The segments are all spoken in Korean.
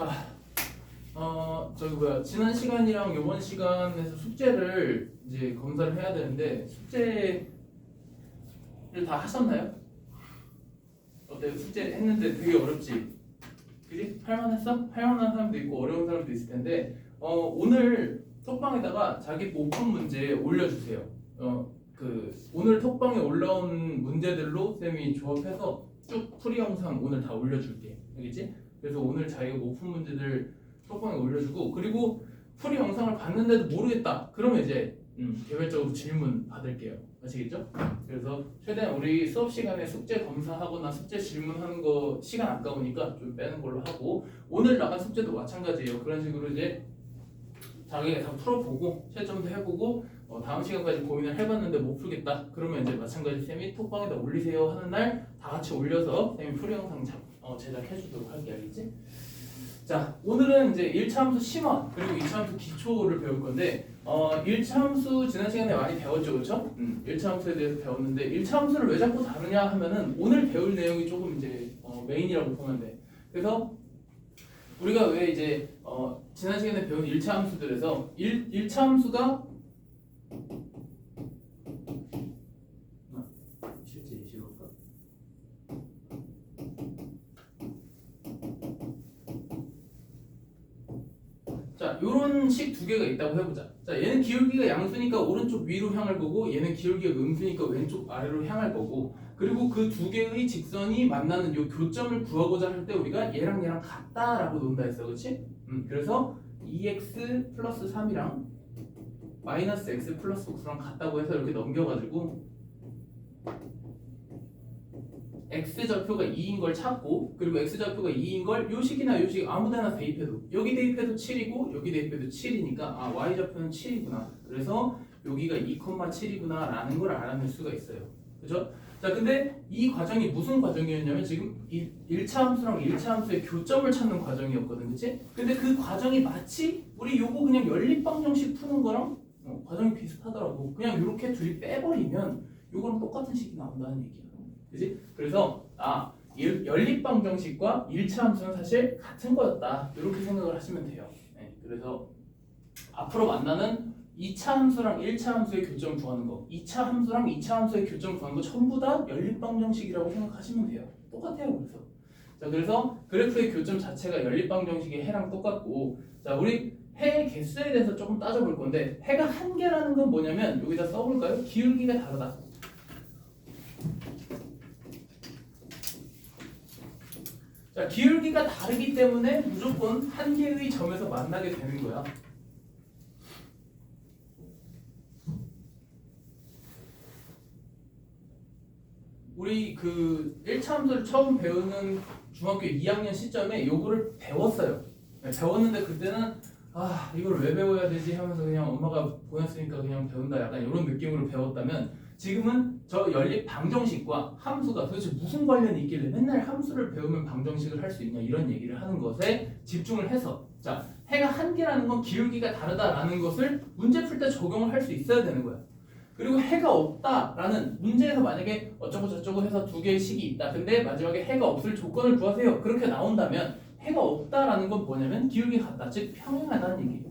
자, 저기 뭐야, 지난 시간이랑 이번 시간에서 숙제를 이제 검사를 해야 되는데 숙제를 다 하셨나요? 어때? 숙제 했는데 되게 어렵지? 그지? 할만했어? 할만한 사람도 있고 어려운 사람도 있을 텐데 오늘 톡방에다가 자기 오픈 문제 올려주세요. 오늘 톡방에 올라온 문제들로 쌤이 조합해서 쭉 풀이 영상 오늘 다 올려줄게. 알겠지? 그래서 오늘 자기가 오픈 문제들 톡방에 올려주고, 그리고 풀이 영상을 봤는데도 모르겠다 그러면 이제 개별적으로 질문 받을게요. 아시겠죠? 그래서 최대한 우리 수업 시간에 숙제 검사하거나 숙제 질문하는 거 시간 아까우니까 좀 빼는 걸로 하고, 오늘 나간 숙제도 마찬가지예요. 그런 식으로 이제 자기가 다 풀어보고 채점도 해보고 다음 시간까지 고민을 해봤는데 못 풀겠다 그러면 이제 마찬가지 쌤이 톡방에다 올리세요 하는 날 다 같이 올려서 쌤이 풀이 영상 제작해주도록 할게. 알겠지? 자, 오늘은 이제 1차 함수 심화 그리고 2차 함수 기초를 배울 건데 1차 함수 지난 시간에 많이 배웠죠, 그렇죠? 1차 함수에 대해서 배웠는데 1차 함수를 왜 자꾸 다루냐 하면은 오늘 배울 내용이 조금 이제 메인이라고 보면 돼. 그래서 우리가 왜 이제 지난 시간에 배운 1차 함수들에서 1차 함수가 실제 예시로볼까? 자, 요런 식 두 개가 있다고 해보자. 자, 얘는 기울기가 양수니까 오른쪽 위로 향할 거고, 얘는 기울기가 음수니까 왼쪽 아래로 향할 거고, 그리고 그 두 개의 직선이 만나는 요 교점을 구하고자 할 때 우리가 얘랑 얘랑 같다라고 논다 했어, 그렇지? 그래서 2x 플러스 3이랑 마이너스 x 플러스 9랑 같다고 해서 이렇게 넘겨가지고 x좌표가 2인 걸 찾고, 그리고 x좌표가 2인 걸 요식이나 요식 아무데나 대입해도, 여기 대입해도 7이고 여기 대입해도 7이니까 아 y좌표는 7이구나, 그래서 여기가 2,7이구나 라는 걸 알아낼 수가 있어요. 그죠? 자, 근데 이 과정이 무슨 과정이었냐면 지금 1차 함수랑 1차 함수의 교점을 찾는 과정이었거든, 그치? 근데 그 과정이 마치 우리 요거 그냥 연립방정식 푸는 거랑 과정이 비슷하더라고. 그냥 이렇게 둘이 빼버리면 요거랑 똑같은 식이 나온다는 얘기야. 그지? 그래서 연립방정식과 1차 함수는 사실 같은 거였다, 이렇게 생각을 하시면 돼요. 네, 그래서 앞으로 만나는 2차 함수랑 1차 함수의 교점 구하는 거, 2차 함수랑 2차 함수의 교점 구하는 거 전부 다 연립방정식이라고 생각하시면 돼요. 똑같아요. 그래서 그래프의 교점 자체가 연립방정식의 해랑 똑같고, 자, 우리 해의 개수에 대해서 조금 따져볼 건데, 해가 한 개라는 건 뭐냐면 여기다 써볼까요? 기울기가 다르다. 자, 기울기가 다르기 때문에 무조건 한 개의 점에서 만나게 되는 거야. 우리 그 1차 함수를 처음 배우는 중학교 2학년 시점에 요거를 배웠어요. 네, 배웠는데 그때는 이걸 왜 배워야 되지 하면서 그냥 엄마가 보냈으니까 그냥 배운다, 약간 이런 느낌으로 배웠다면, 지금은 저 연립 방정식과 함수가 도대체 무슨 관련이 있길래 맨날 함수를 배우면 방정식을 할 수 있냐, 이런 얘기를 하는 것에 집중을 해서, 자, 해가 한 개라는 건 기울기가 다르다라는 것을 문제 풀 때 적용을 할 수 있어야 되는 거야. 그리고 해가 없다라는 문제에서 만약에 어쩌고 저쩌고 해서 두 개의 식이 있다, 근데 마지막에 해가 없을 조건을 구하세요, 그렇게 나온다면 해가 없다라는 건 뭐냐면 기울기가 같다, 즉 평행하다는 얘기예요.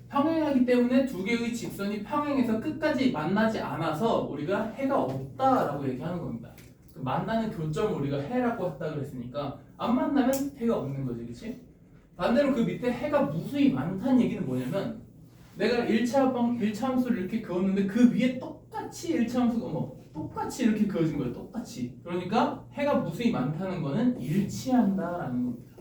평행하기 때문에 두 개의 직선이 평행해서 끝까지 만나지 않아서 우리가 해가 없다라고 얘기하는 겁니다. 그 만나는 교점을 우리가 해라고 했다 그랬으니까 안 만나면 해가 없는 거지, 그렇지? 반대로 그 밑에 해가 무수히 많다는 얘기는 뭐냐면, 내가 1차 함수를 이렇게 그었는데 그 위에 똑같이 1차 함수가 똑같이 이렇게 그어진 거예요. 똑같이. 그러니까 해가 무수히 많다는 거는 일치한다라는 겁니다.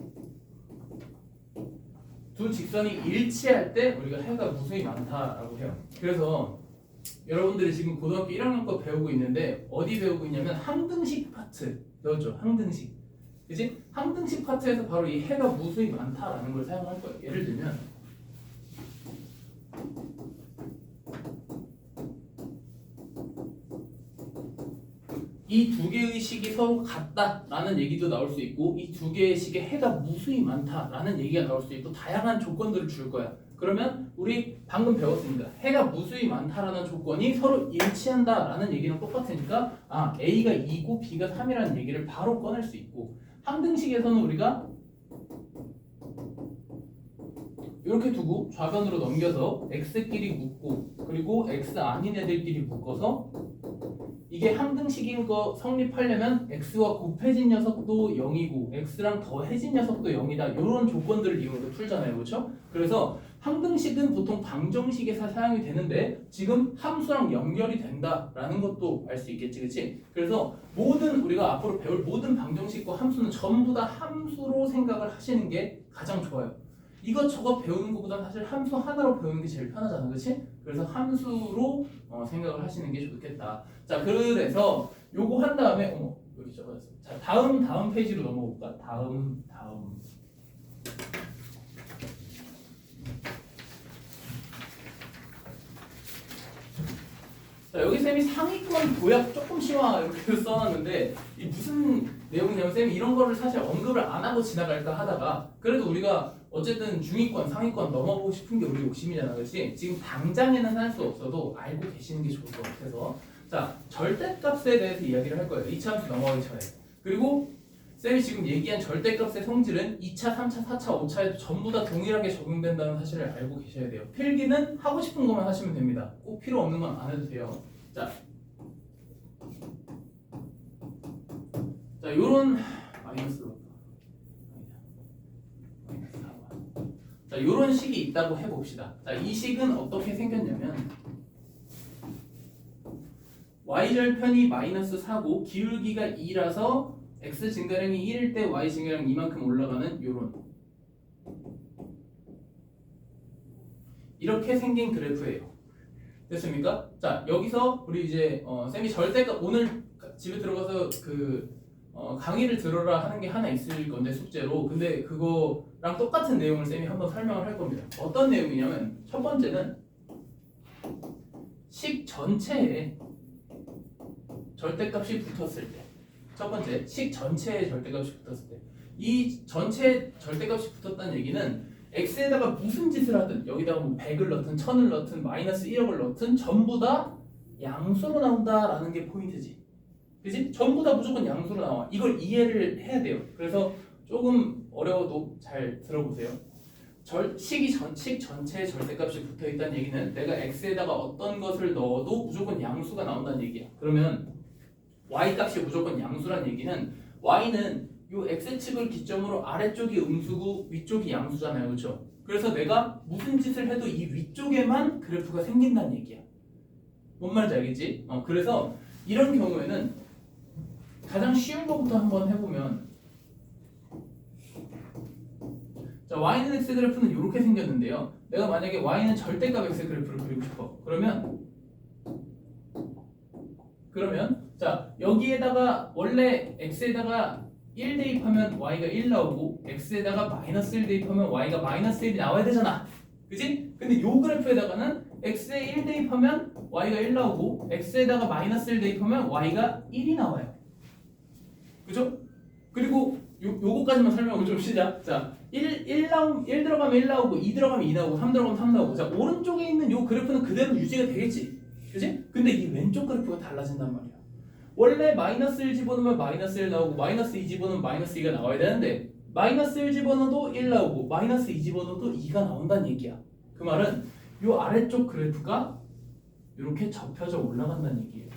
두 직선이 일치할 때 우리가 해가 무수히 많다라고 해요. 그래서 여러분들이 지금 고등학교 1학년 거 배우고 있는데 어디 배우고 있냐면 항등식 파트 배웠죠? 항등식. 그치? 항등식 파트에서 바로 이 해가 무수히 많다라는 걸 사용할 거예요. 예를 들면 이 두 개의 식이 서로 같다라는 얘기도 나올 수 있고, 이 두 개의 식에 해가 무수히 많다라는 얘기가 나올 수 있고, 다양한 조건들을 줄 거야. 그러면 우리 방금 배웠습니다. 해가 무수히 많다라는 조건이 서로 일치한다라는 얘기랑 똑같으니까 A가 2고 B가 3이라는 얘기를 바로 꺼낼 수 있고 항등식에서는 우리가 이렇게 두고 좌변으로 넘겨서 x끼리 묶고 그리고 x 아닌 애들끼리 묶어서 이게 항등식인 거 성립하려면 x와 곱해진 녀석도 0이고 x랑 더해진 녀석도 0이다 이런 조건들을 이용해서 풀잖아요. 그렇죠? 그래서 항등식은 보통 방정식에서 사용이 되는데 지금 함수랑 연결이 된다라는 것도 알 수 있겠지. 그치? 그래서 모든 우리가 앞으로 배울 모든 방정식과 함수는 전부 다 함수로 생각을 하시는 게 가장 좋아요. 이것저것 배우는 것보다 사실 함수 하나로 배우는 게 제일 편하잖아. 그치? 그래서 함수로 생각을 하시는 게 좋겠다. 자, 그래서 요거 한 다음에 여기 적어놨어. 자, 다음 페이지로 넘어볼까? 다음. 자, 여기 쌤이 상위권 도약 조금 심화 이렇게 써놨는데 이 무슨 내용이냐면 쌤이 이런 거를 사실 언급을 안 하고 지나갈까 하다가 그래도 우리가 어쨌든 중위권, 상위권 넘어보고 싶은 게 우리 욕심이잖아. 그렇지? 지금 당장에는 할 수 없어도 알고 계시는 게 좋을 것 같아서 자, 절대값에 대해서 이야기를 할 거예요. 2차 함수 넘어가기 전에. 그리고 쌤이 지금 얘기한 절대값의 성질은 2차, 3차, 4차, 5차에도 전부 다 동일하게 적용된다는 사실을 알고 계셔야 돼요. 필기는 하고 싶은 것만 하시면 됩니다. 꼭 필요 없는 건 안 해도 돼요. 자, 요런 마이너스 4번. 자, 요런 식이 있다고 해봅시다. 자, 이 식은 어떻게 생겼냐면 y절편이 마이너스 4고 기울기가 2라서 x 증가량이 1일 때 y 증가량 이만큼 올라가는 요런 이렇게 생긴 그래프예요. 됐습니까? 자, 여기서 우리 이제 쌤이 절대값 오늘 집에 들어가서 강의를 들어라 하는 게 하나 있을 건데 숙제로 근데 그거랑 똑같은 내용을 쌤이 한번 설명을 할 겁니다. 어떤 내용이냐면 첫 번째는 식 전체에 절대값이 붙었을 때 첫 번째, 식 전체에 절대값이 붙었을 때 이 전체 절대값이 붙었다는 얘기는 x에다가 무슨 짓을 하든 여기다가 뭐 100을 넣든 1000을 넣든 마이너스 1억을 넣든 전부 다 양수로 나온다라는 게 포인트지. 그치? 전부 다 무조건 양수로 나와. 이걸 이해를 해야 돼요. 그래서 조금 어려워도 잘 들어보세요. 식 전체에 절대값이 붙어있다는 얘기는 내가 x에다가 어떤 것을 넣어도 무조건 양수가 나온다는 얘기야. 그러면 y값이 무조건 양수란 얘기는 y는 요 x축을 기점으로 아래쪽이 음수고 위쪽이 양수잖아요. 그렇죠? 그래서 내가 무슨 짓을 해도 이 위쪽에만 그래프가 생긴다는 얘기야. 뭔 말인지 알겠지? 그래서 이런 경우에는 가장 쉬운 것부터 한번 해보면 자, y는 x 그래프는 이렇게 생겼는데요. 내가 만약에 y는 절대값 x 그래프를 그리고 싶어. 그러면 자, 여기에다가 원래 x에다가 1 대입하면 y가 1 나오고 x에다가 마이너스 1 대입하면 y가 마이너스 1이 나와야 되잖아. 그치? 근데 요 그래프에다가는 x에 1 대입하면 y가 1 나오고 x에다가 마이너스 1 대입하면 y가 1이 나와요. 그죠? 그리고 요거까지만 설명을 좀 시작. 자, 1 들어가면 1 나오고 2 들어가면 2 나오고 3 들어가면 3 나오고 자, 오른쪽에 있는 요 그래프는 그대로 유지가 되겠지. 그치? 근데 이 왼쪽 그래프가 달라진단 말이야. 원래 마이너스 1 집어넣으면 마이너스 1 나오고 마이너스 2 집어넣으면 마이너스 2가 나와야 되는데 마이너스 1 집어넣어도 1 나오고 마이너스 2 집어넣어도 2가 나온다는 얘기야. 그 말은 요 아래쪽 그래프가 이렇게 접혀져 올라간다는 얘기예요.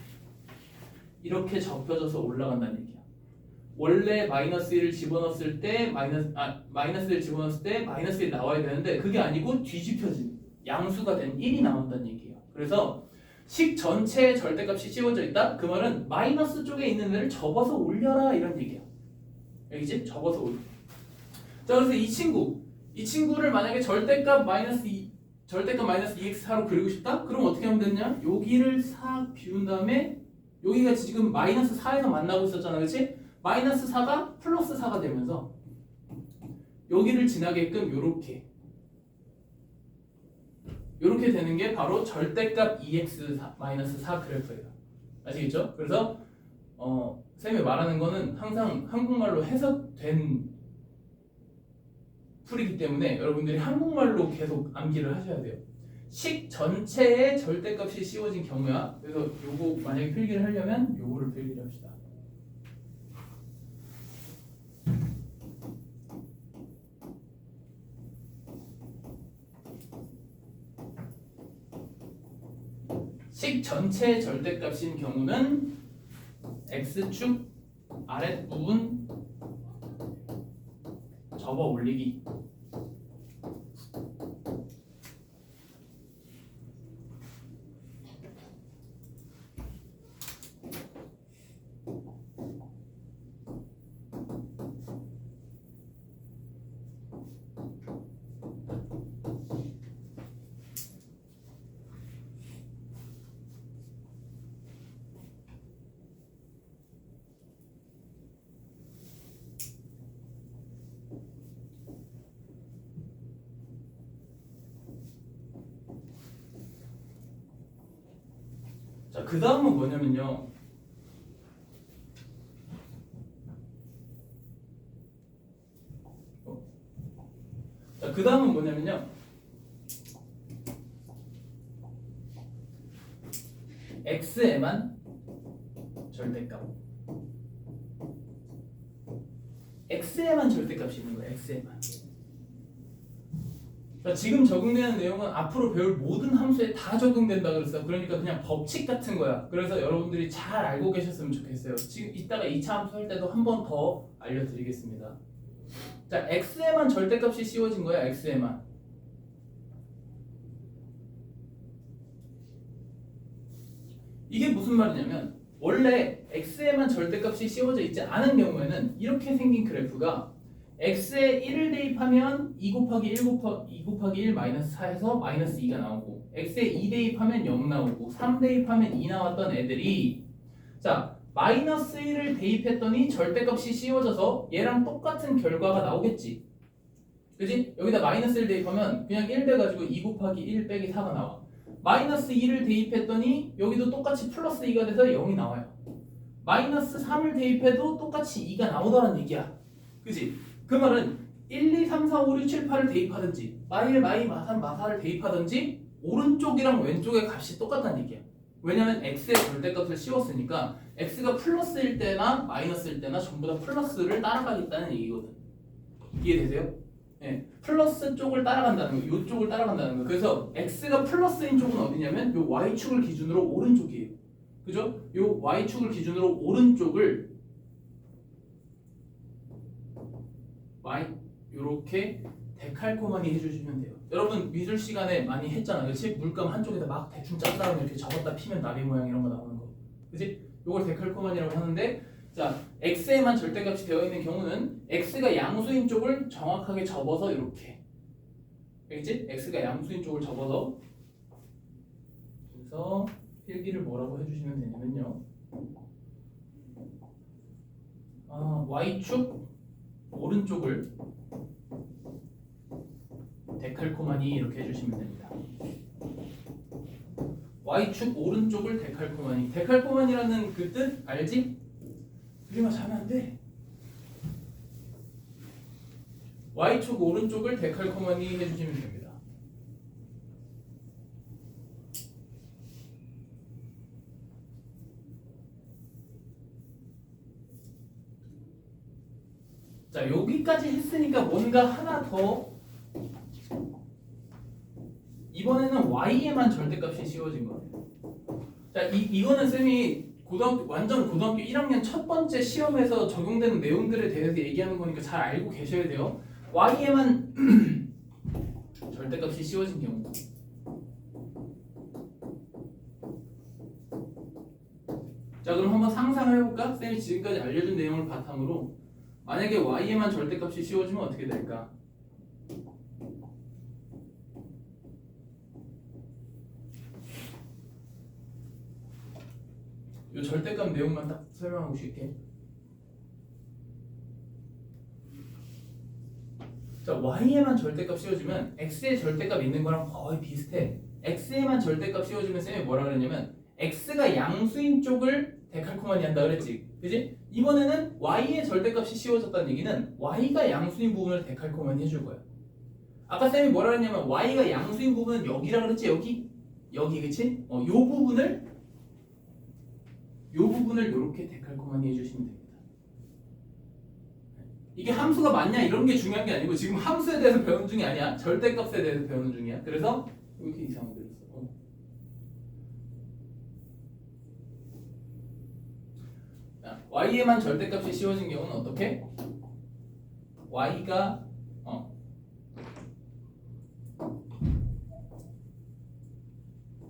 이렇게 접혀져서 올라간다는 얘기야. 원래 마이너스 1을 집어넣었을 때 마이너스 1 집어넣었을 때 마이너스 1 나와야 되는데 그게 아니고 뒤집혀진 양수가 된 1이 나온다는 얘기예요. 그래서 식 전체에 절대값이 씌워져 있다? 그 말은 마이너스 쪽에 있는 애를 접어서 올려라 이런 얘기야. 여기지? 접어서 올려. 자, 그래서 이 친구를 만약에 절대값 마이너스 2x4로 그리고 싶다? 그럼 어떻게 하면 되냐? 여기를 싹 비운 다음에 여기가 지금 마이너스 4에서 만나고 있었잖아. 그치? 마이너스 4가 플러스 4가 되면서 여기를 지나게끔 요렇게 되는 게 바로 절대값 2x-4 그래프예요. 아시겠죠? 그래서 쌤이 말하는 거는 항상 한국말로 해석된 풀이기 때문에 여러분들이 한국말로 계속 암기를 하셔야 돼요. 식 전체에 절대값이 씌워진 경우야. 그래서 요거 만약에 필기를 하려면 요거를 필기를 합시다. 식 전체의 절대값인 경우는 x축 아랫부분 접어 올리기. 자, 그 다음은 뭐냐면요. 자, 그 다음은 뭐냐면요. x에만 절대값. x에만 절대값이 있는 거예요. x에만. 자, 지금 적용되는 내용은 앞으로 배울 모든 함수에 다 적용된다 그랬어요. 그러니까 그냥 법칙 같은 거야. 그래서 여러분들이 잘 알고 계셨으면 좋겠어요. 지금 이따가 2차 함수 할 때도 한 번 더 알려드리겠습니다. 자, x에만 절대값이 씌워진 거야. x에만. 이게 무슨 말이냐면 원래 x에만 절대값이 씌워져 있지 않은 경우에는 이렇게 생긴 그래프가 x에 1을 대입하면 2 곱하기 2 곱하기 1 마이너스 4에서 마이너스 2가 나오고 x에 2 대입하면 0 나오고 3 대입하면 2 나왔던 애들이 자 마이너스 1을 대입했더니 절대값이 씌워져서 얘랑 똑같은 결과가 나오겠지. 그지? 여기다 마이너스 1 대입하면 그냥 1 돼가지고 2 곱하기 1 빼기 4가 나와. 마이너스 2를 대입했더니 여기도 똑같이 플러스 2가 돼서 0이 나와요. 마이너스 3을 대입해도 똑같이 2가 나오더란 얘기야. 그지? 그 말은 1, 2, 3, 4, 5, 6, 7, 8을 대입하든지 마일, 마이, 마산, 마사를 대입하든지 오른쪽이랑 왼쪽의 값이 똑같다는 얘기야. 왜냐면 x의 절대값을 씌웠으니까 x가 플러스일 때나 마이너스일 때나 전부 다 플러스를 따라가겠다는 얘기거든. 이해되세요? 네, 플러스 쪽을 따라간다는 거, 이쪽을 따라간다는 거. 그래서 x가 플러스인 쪽은 어디냐면 요 y축을 기준으로 오른쪽이에요. 그죠? 요 y축을 기준으로 오른쪽을 요렇게 데칼코마니 해주시면 돼요. 여러분 미술 시간에 많이 했잖아요. 그치? 물감 한쪽에다 막 대충 짠 다음에 이렇게 접었다 피면 나비 모양 이런 거 나오는 거. 그치? 요걸 데칼코마니라고 하는데 자 x에만 절대값이 되어 있는 경우는 x가 양수인 쪽을 정확하게 접어서 이렇게 알겠지? x가 양수인 쪽을 접어서 그래서 필기를 뭐라고 해주시면 되냐면요. y축 오른쪽을 데칼코마니 이렇게 해주시면 됩니다. y축 오른쪽을 데칼코마니. 데칼코마니라는 그 뜻 알지? 우리만 자면 안 돼. y축 오른쪽을 데칼코마니 해주시면 됩니다. 자 여기까지 했으니까 뭔가 하나 더 이번에는 y에만 절대값이 씌워진 거예요. 자 이거는 쌤이 완전 고등학교 1학년 첫 번째 시험에서 적용되는 내용들에 대해서 얘기하는 거니까 잘 알고 계셔야 돼요. y에만 절대값이 씌워진 경우. 자 그럼 한번 상상을 해볼까? 쌤이 지금까지 알려준 내용을 바탕으로 만약에 y에만 절대값이 씌워지면 어떻게 될까? 이 절대값 내용만 딱 설명하고 쉽게. 자 y에만 절대값 씌워지면 x의 절대값 있는 거랑 거의 비슷해. x에만 절대값 씌워지면 쌤이 뭐라 그랬냐면 x가 양수인 쪽을 데칼코마니 한다 그랬지. 그지? 이번에는 y의 절대값이 씌워졌다는 얘기는 y가 양수인 부분을 데칼코마니 해줄 거야. 아까 쌤이 뭐라 했냐면 y가 양수인 부분은 여기라 그랬지. 여기 그치? 요 부분을 이렇게 데칼코마니 해주시면 됩니다. 이게 함수가 맞냐 이런 게 중요한 게 아니고 지금 함수에 대해서 배우는 중이 아니야. 절대값에 대해서 배우는 중이야. 그래서 이렇게 이상하게 그렸어. y에만 절대값이 씌워진 경우는 어떻게? y가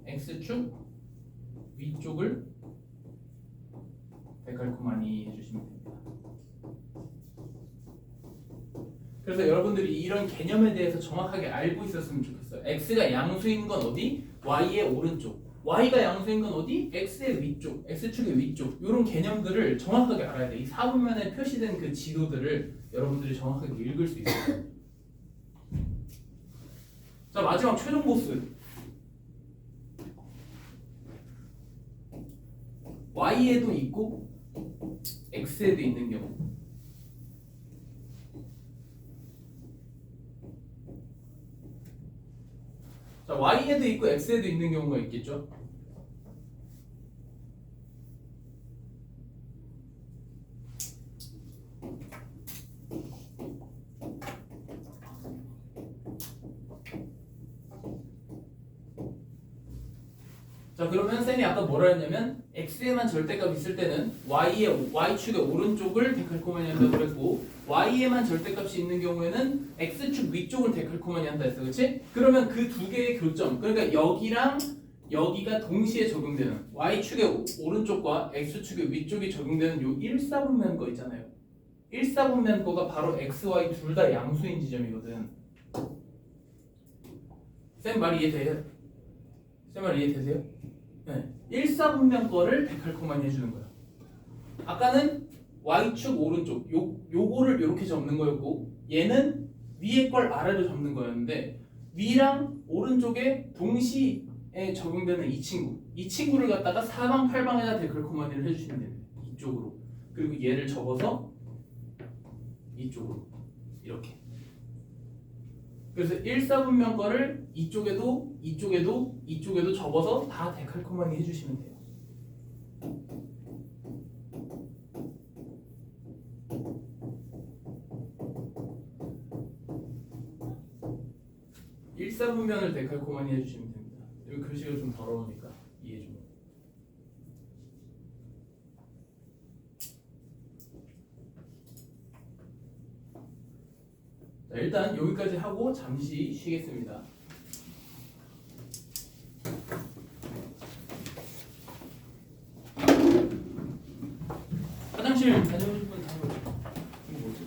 x축 위쪽을 데칼코마니 해주시면 됩니다. 그래서 여러분들이 이런 개념에 대해서 정확하게 알고 있었으면 좋겠어요. x가 양수인 건 어디? y의 오른쪽. y가 양수인 건 어디? x의 위쪽, x축의 위쪽. 이런 개념들을 정확하게 알아야 돼. 이 사분면에 표시된 그 지도들을 여러분들이 정확하게 읽을 수 있어요. 자, 마지막 최종 보스. y에도 있고 x에도 있는 경우. 자, y에도 있고 x에도 있는 경우가 있겠죠. 자, 그러면 쌤이 아까 뭐라 했냐면 x에만 절대값 있을 때는 y축의 오른쪽을 데칼코마니 한다고 그랬고 y에만 절대값이 있는 경우에는 x축 위쪽을 데칼코마니 한다 했어. 그렇지? 그러면 그 두 개의 교점, 그러니까 여기랑 여기가 동시에 적용되는 y축의 오른쪽과 x축의 위쪽이 적용되는 요 1사분면 거 있잖아요. 1사분면 거가 바로 x, y 둘 다 양수인 지점이거든. 쌤 말 이해돼요? 쌤 말 이해되세요? 네. 1사분면 거를 데칼코마니 해주는 거야. 아까는 y축 오른쪽 요거를 이렇게 접는 거였고 얘는 위에 걸 아래로 접는 거였는데 위랑 오른쪽에 동시에 적용되는 이 친구를 갖다가 사방팔방에다 데칼코마니를 해주시면 됩니다. 이쪽으로. 그리고 얘를 접어서 이쪽으로 이렇게. 그래서 1사분면 거를 이쪽에도 접어서 다 데칼코마니 해주시면 돼요. 일사분면을 데칼코마니 해주시면 됩니다. 여기 글씨가 좀 더러우니까 이해 좀. 자, 일단 여기까지 하고 잠시 쉬겠습니다. 화장실 다녀오실 분 다녀오세요. 이거 뭐지?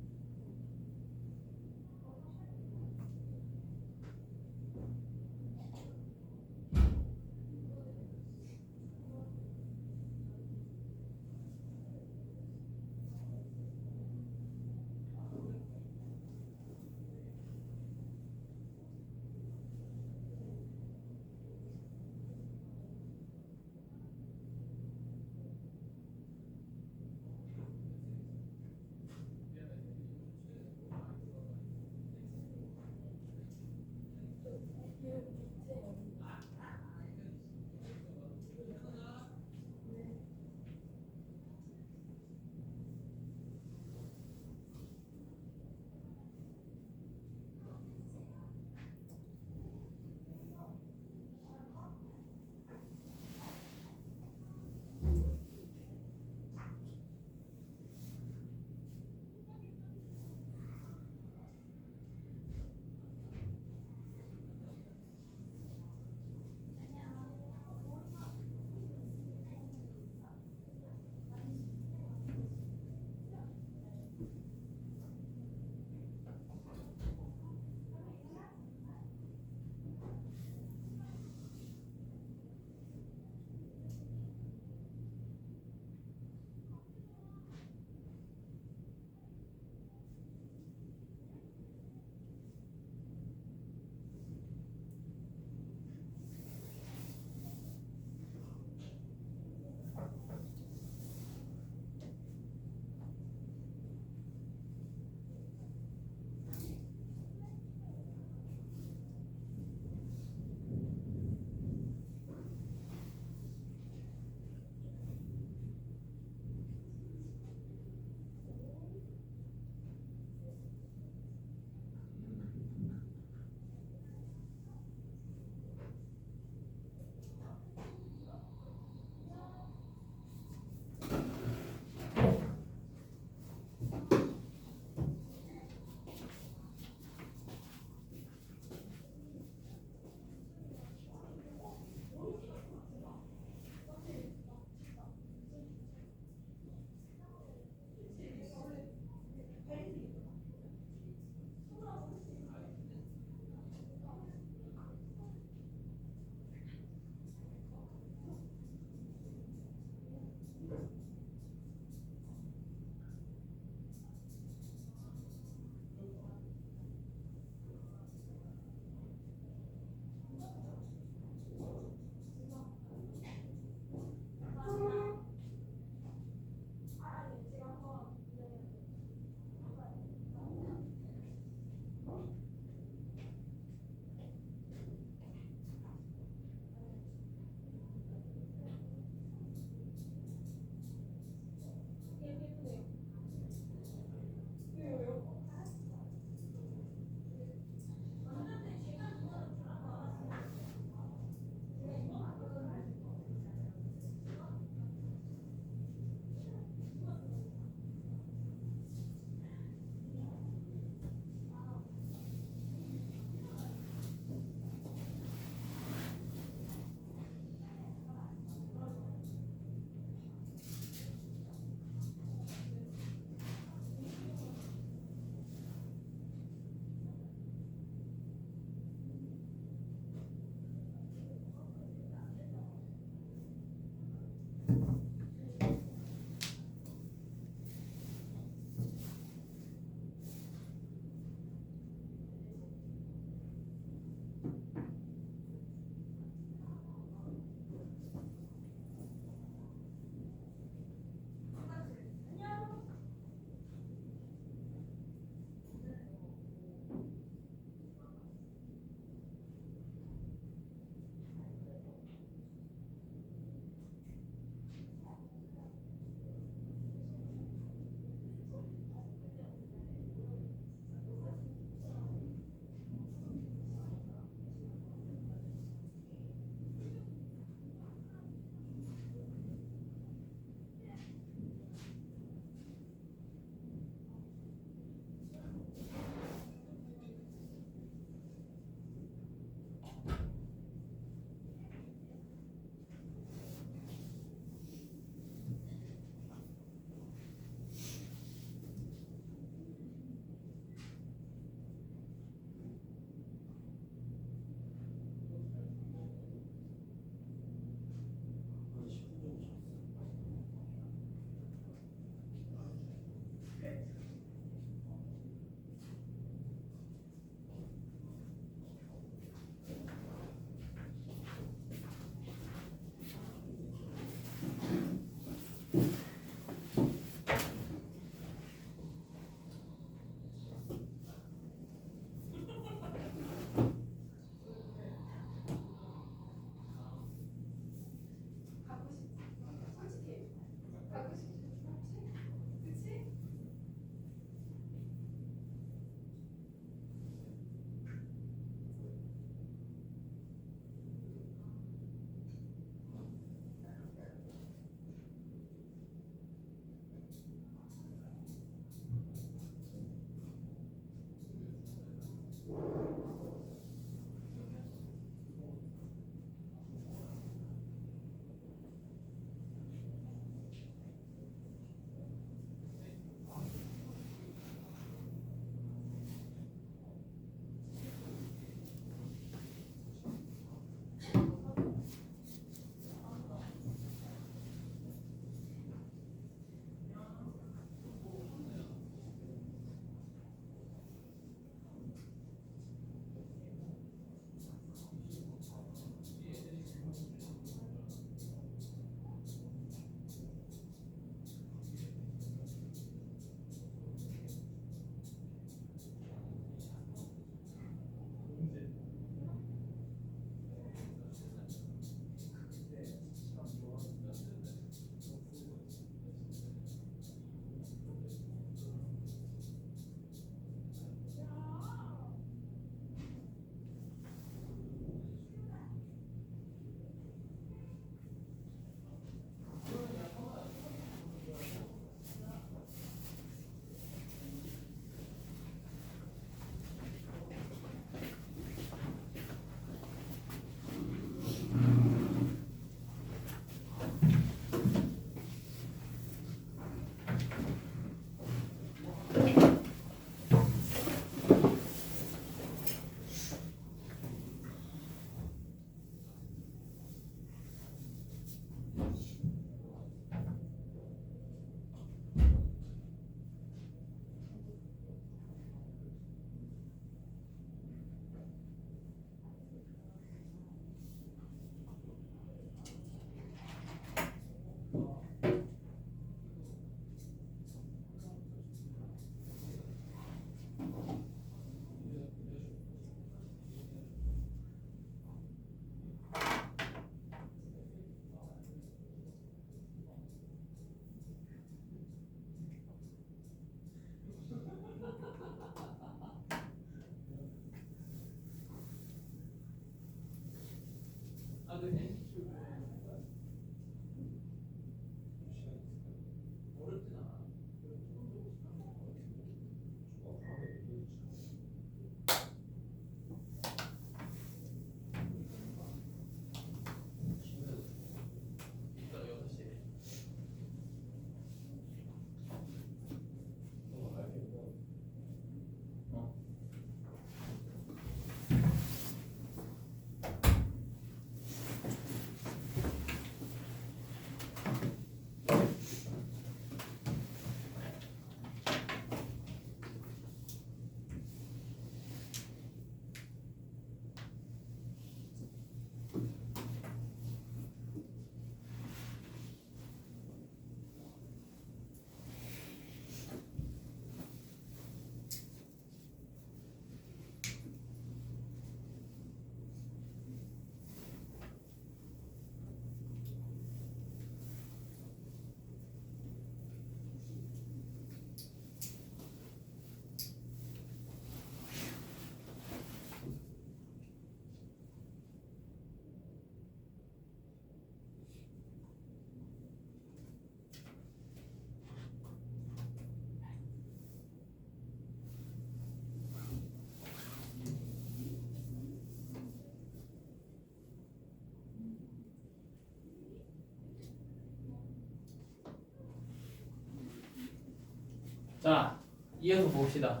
자, 이어서 봅시다.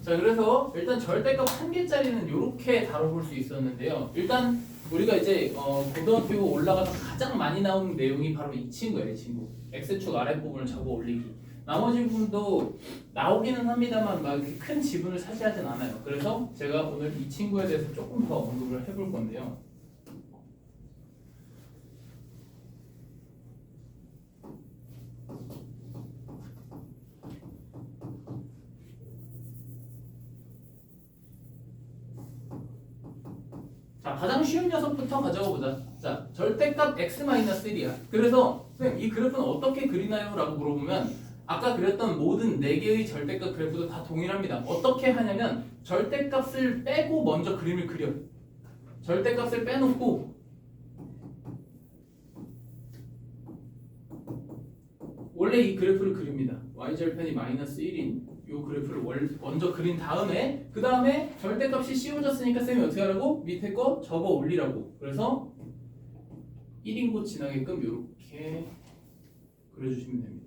자, 그래서 일단 절대값 한 개짜리는 이렇게 다뤄볼 수 있었는데요. 일단 우리가 이제 고등학교 올라가서 가장 많이 나오는 내용이 바로 이 친구예요. 이 친구. X축 아랫부분을 잡아 올리기. 나머지 부분도 나오기는 합니다만 막 이렇게 큰 지분을 차지하진 않아요. 그래서 제가 오늘 이 친구에 대해서 조금 더 언급을 해볼 건데요. 자, 가장 쉬운 녀석부터 가져가 보자. 자, 절대값 x-1이야. 그래서 선생님 이 그래프는 어떻게 그리나요? 라고 물어보면 아까 그렸던 모든 4개의 절대값 그래프도 다 동일합니다. 어떻게 하냐면 절대값을 빼고 먼저 그림을 그려. 절대값을 빼놓고 원래 이 그래프를 그립니다. y절편이 -1인 이 그래프를 먼저 그린 다음에 그 다음에 절대값이 씌워졌으니까 쌤이 어떻게 하라고? 밑에 거 접어 올리라고. 그래서 1인 곳 지나게끔 이렇게 그려주시면 됩니다.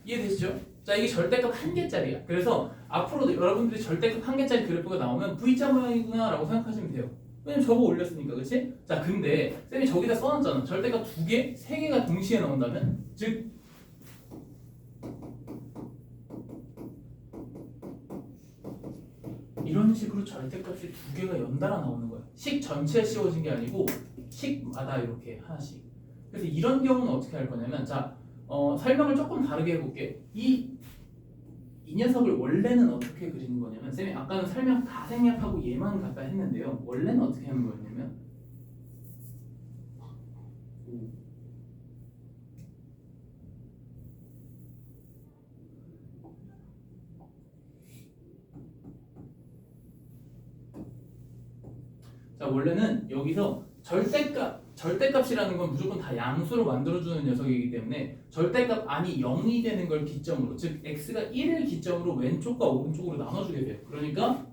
이해되시죠? 자, 이게 절대값 한 개짜리야. 그래서 앞으로 여러분들이 절대값 한 개짜리 그래프가 나오면 V자 모양이구나 라고 생각하시면 돼요. 왜냐면 접어 올렸으니까, 그치? 자, 근데 쌤이 저기다 써놨잖아. 절대값 2개, 3개가 동시에 나온다면 즉 이런 식으로 절대값이 2개가 연달아 나오는 거야. 식 전체에 씌워진 게 아니고 식마다 이렇게 하나씩. 그래서 이런 경우는 어떻게 할 거냐면 자, 설명을 조금 다르게 해볼게. 이 녀석을 원래는 어떻게 그리는 거냐면 쌤이 아까는 설명 다 생략하고 얘만 갖다 했는데요. 원래는 어떻게 하는 거였냐면 자, 원래는 여기서 절대값이라는 건 무조건 다 양수로 만들어주는 녀석이기 때문에 절대값 안이 0이 되는 걸 기점으로, 즉 x가 1을 기점으로 왼쪽과 오른쪽으로 나눠주게 돼요. 그러니까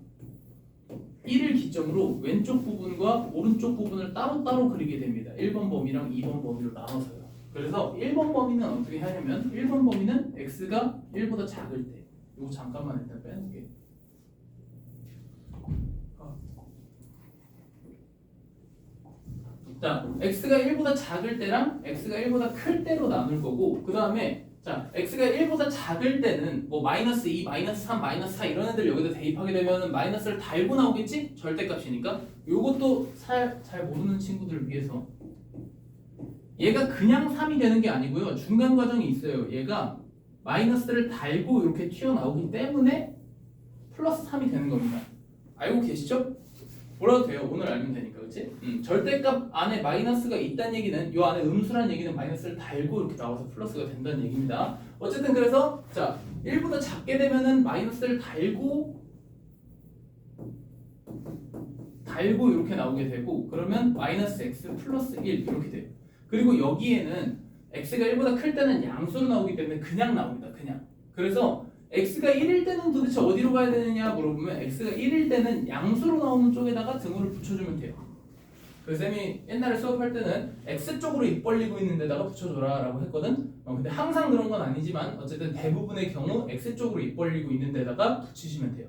1을 기점으로 왼쪽 부분과 오른쪽 부분을 따로따로 그리게 됩니다. 1번 범위랑 2번 범위로 나눠서요. 그래서 1번 범위는 어떻게 하냐면 1번 범위는 x가 1보다 작을 때, 이거 잠깐만 일단 빼놓을게. 자, x가 1보다 작을 때랑 x가 1보다 클 때로 나눌 거고 그 다음에 자, x가 1보다 작을 때는 뭐 마이너스 2, 마이너스 3, 마이너스 4 이런 애들 여기다 대입하게 되면 마이너스를 달고 나오겠지? 절대값이니까 요것도 잘 모르는 친구들을 위해서 얘가 그냥 3이 되는 게 아니고요 중간 과정이 있어요. 얘가 마이너스를 달고 이렇게 튀어나오기 때문에 플러스 3이 되는 겁니다. 알고 계시죠? 몰라도 돼요. 오늘 알면 되니까 그치? 절대값 안에 마이너스가 있다는 얘기는 요 안에 음수라는 얘기는 마이너스를 달고 이렇게 나와서 플러스가 된다는 얘기입니다. 어쨌든 그래서 자 1보다 작게 되면은 마이너스를 달고 이렇게 나오게 되고 그러면 마이너스 x 플러스 1 이렇게 돼요. 그리고 여기에는 x가 1보다 클 때는 양수로 나오기 때문에 그냥 나옵니다. 그냥. 그래서 x가 1일 때는 도대체 어디로 가야 되느냐 물어보면 x가 1일 때는 양수로 나오는 쪽에다가 등호를 붙여주면 돼요. 그래서 쌤이 옛날에 수업할 때는 x 쪽으로 입 벌리고 있는 데다가 붙여줘라 라고 했거든. 근데 항상 그런 건 아니지만 어쨌든 대부분의 경우 x 쪽으로 입 벌리고 있는 데다가 붙이시면 돼요.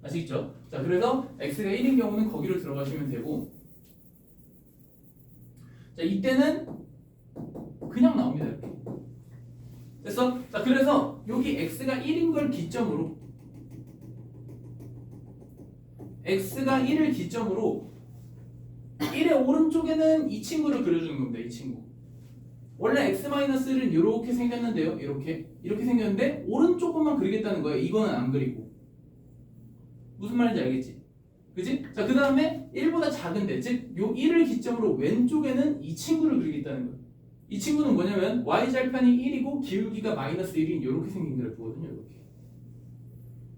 아시겠죠? 자, 그래서 x가 1인 경우는 거기로 들어가시면 되고 자, 이때는 그냥 나옵니다. 이렇게. 됐어? 자, 그래서 여기 x가 1인 걸 기점으로 x가 1을 기점으로 1의 오른쪽에는 이 친구를 그려주는 겁니다. 이 친구. 원래 x-1은 이렇게 생겼는데요. 이렇게 생겼는데 오른쪽 것만 그리겠다는 거예요. 이거는 안 그리고. 무슨 말인지 알겠지? 그치? 자, 그 다음에 1보다 작은데 즉 요 1을 기점으로 왼쪽에는 이 친구를 그리겠다는 거예요. 이 친구는 뭐냐면 y절편이 1이고 기울기가 마이너스 1인 이렇게 생긴 그래프거든요.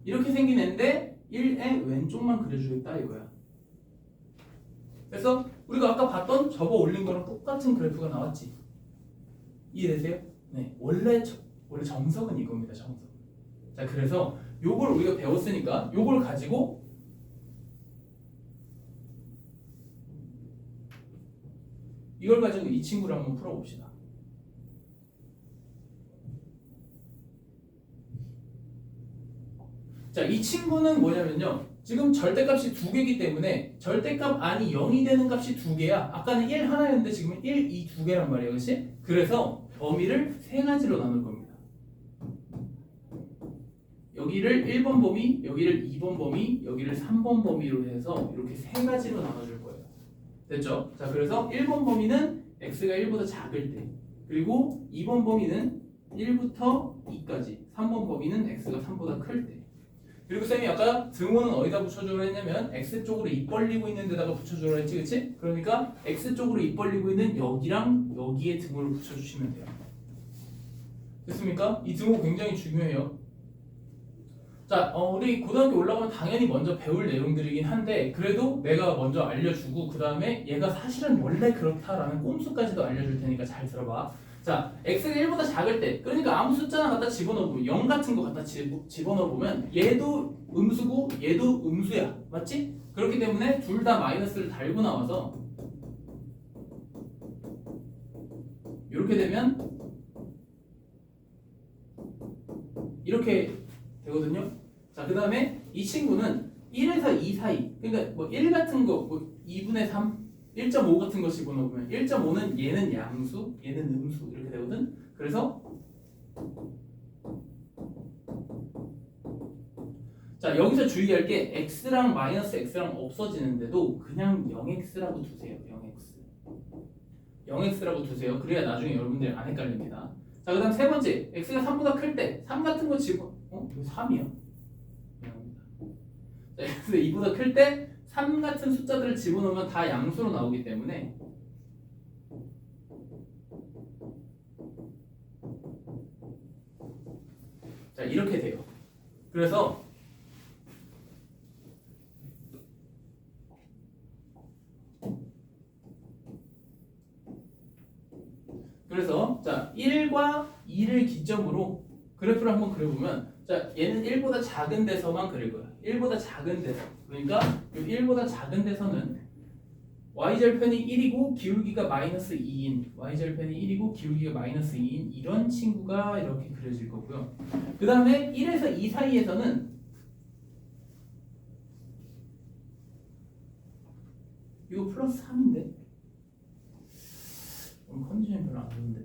이렇게 생긴 애인데 1의 왼쪽만 그려주겠다 이거야. 그래서 우리가 아까 봤던 접어 올린 거랑 똑같은 그래프가 나왔지. 이해되세요? 네, 원래 정석은 이겁니다. 정석. 자, 그래서 요걸 우리가 배웠으니까 요걸 가지고 이걸 가지고 이 친구를 한번 풀어봅시다. 자, 이 친구는 뭐냐면요. 지금 절대값이 두 개이기 때문에 절대값 안이 0이 되는 값이 두 개야. 아까는 1 하나였는데 지금은 1, 2, 두 개란 말이에요. 그렇지? 그래서 범위를 세 가지로 나눌 겁니다. 여기를 1번 범위, 여기를 2번 범위, 여기를 3번 범위로 해서 이렇게 세 가지로 나눠줄 거예요. 됐죠? 자, 그래서 1번 범위는 x가 1보다 작을 때, 그리고 2번 범위는 1부터 2까지, 3번 범위는 x가 3보다 클 때. 그리고 쌤이 아까 등호는 어디다 붙여주라 했냐면 x쪽으로 입 벌리고 있는 데다가 붙여주라 했지, 그치? 그러니까 x쪽으로 입 벌리고 있는 여기랑 여기에 등호를 붙여주시면 돼요. 됐습니까? 이 등호 굉장히 중요해요. 자, 우리 고등학교 올라가면 당연히 먼저 배울 내용들이긴 한데 그래도 내가 먼저 알려주고 그 다음에 얘가 사실은 원래 그렇다라는 꼼수까지도 알려줄 테니까 잘 들어봐. 자, x가 1보다 작을 때 그러니까 아무 숫자나 갖다 집어넣어보면 0 같은 거 갖다 집어넣어보면 얘도 음수고 얘도 음수야. 맞지? 그렇기 때문에 둘 다 마이너스를 달고 나와서 이렇게 되면 이렇게 되거든요. 자, 그 다음에 이 친구는 1에서 2 사이, 그러니까 뭐 1 같은 거, 뭐 2분의 3, 1.5 같은 거 집어넣으면 1.5는 얘는 양수, 얘는 음수 이렇게 되거든. 그래서 자, 여기서 주의할 게 x랑 마이너스 x랑 없어지는데도 그냥 0x라고 두세요. 0x라고 두세요. 그래야 나중에 여러분들이 안 헷갈립니다. 자, 그 다음 세 번째, x가 3보다 클 때 3 같은 거 이거 3이야. 미안합니다. 자, 그래서 2보다 클 때 3 같은 숫자들을 집어넣으면 다 양수로 나오기 때문에 자, 이렇게 돼요. 그래서 자, 1과 2를 기점으로 그래프를 한번 그려보면 자, 얘는 1보다 작은 데서만 그릴 거야. 1보다 작은 데서. 그러니까 이 1보다 작은 데서는 y절편이 1이고 기울기가 마이너스 2인 y절편이 1이고 기울기가 마이너스 2인 이런 친구가 이렇게 그려질 거고요. 그 다음에 1에서 2 사이에서는 이거 플러스 3인데 오늘 컨디션이 별로 안 좋은데.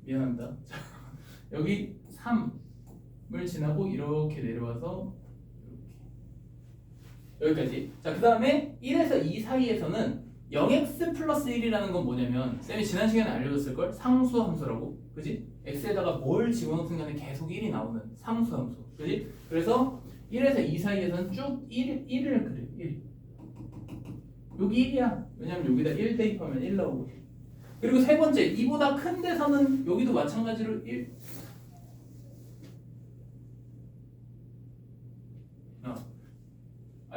미안합니다. 자, 여기 3을 지나고 이렇게 내려와서 이렇게 여기까지. 자, 그 다음에 1에서 2 사이에서는 0x 플러스 1이라는 건 뭐냐면 쌤이 지난 시간에 알려줬을걸? 상수 함수라고. 그지? x에다가 뭘 집어넣든 간에 계속 1이 나오는 상수 함수. 그지? 그래서 1에서 2 사이에서는 쭉 1을 그래. 1. 여기 1이야. 왜냐면 여기다 1 대입하면 1 나오고. 그리고 세 번째, 이보다 큰 데서는 여기도 마찬가지로 1.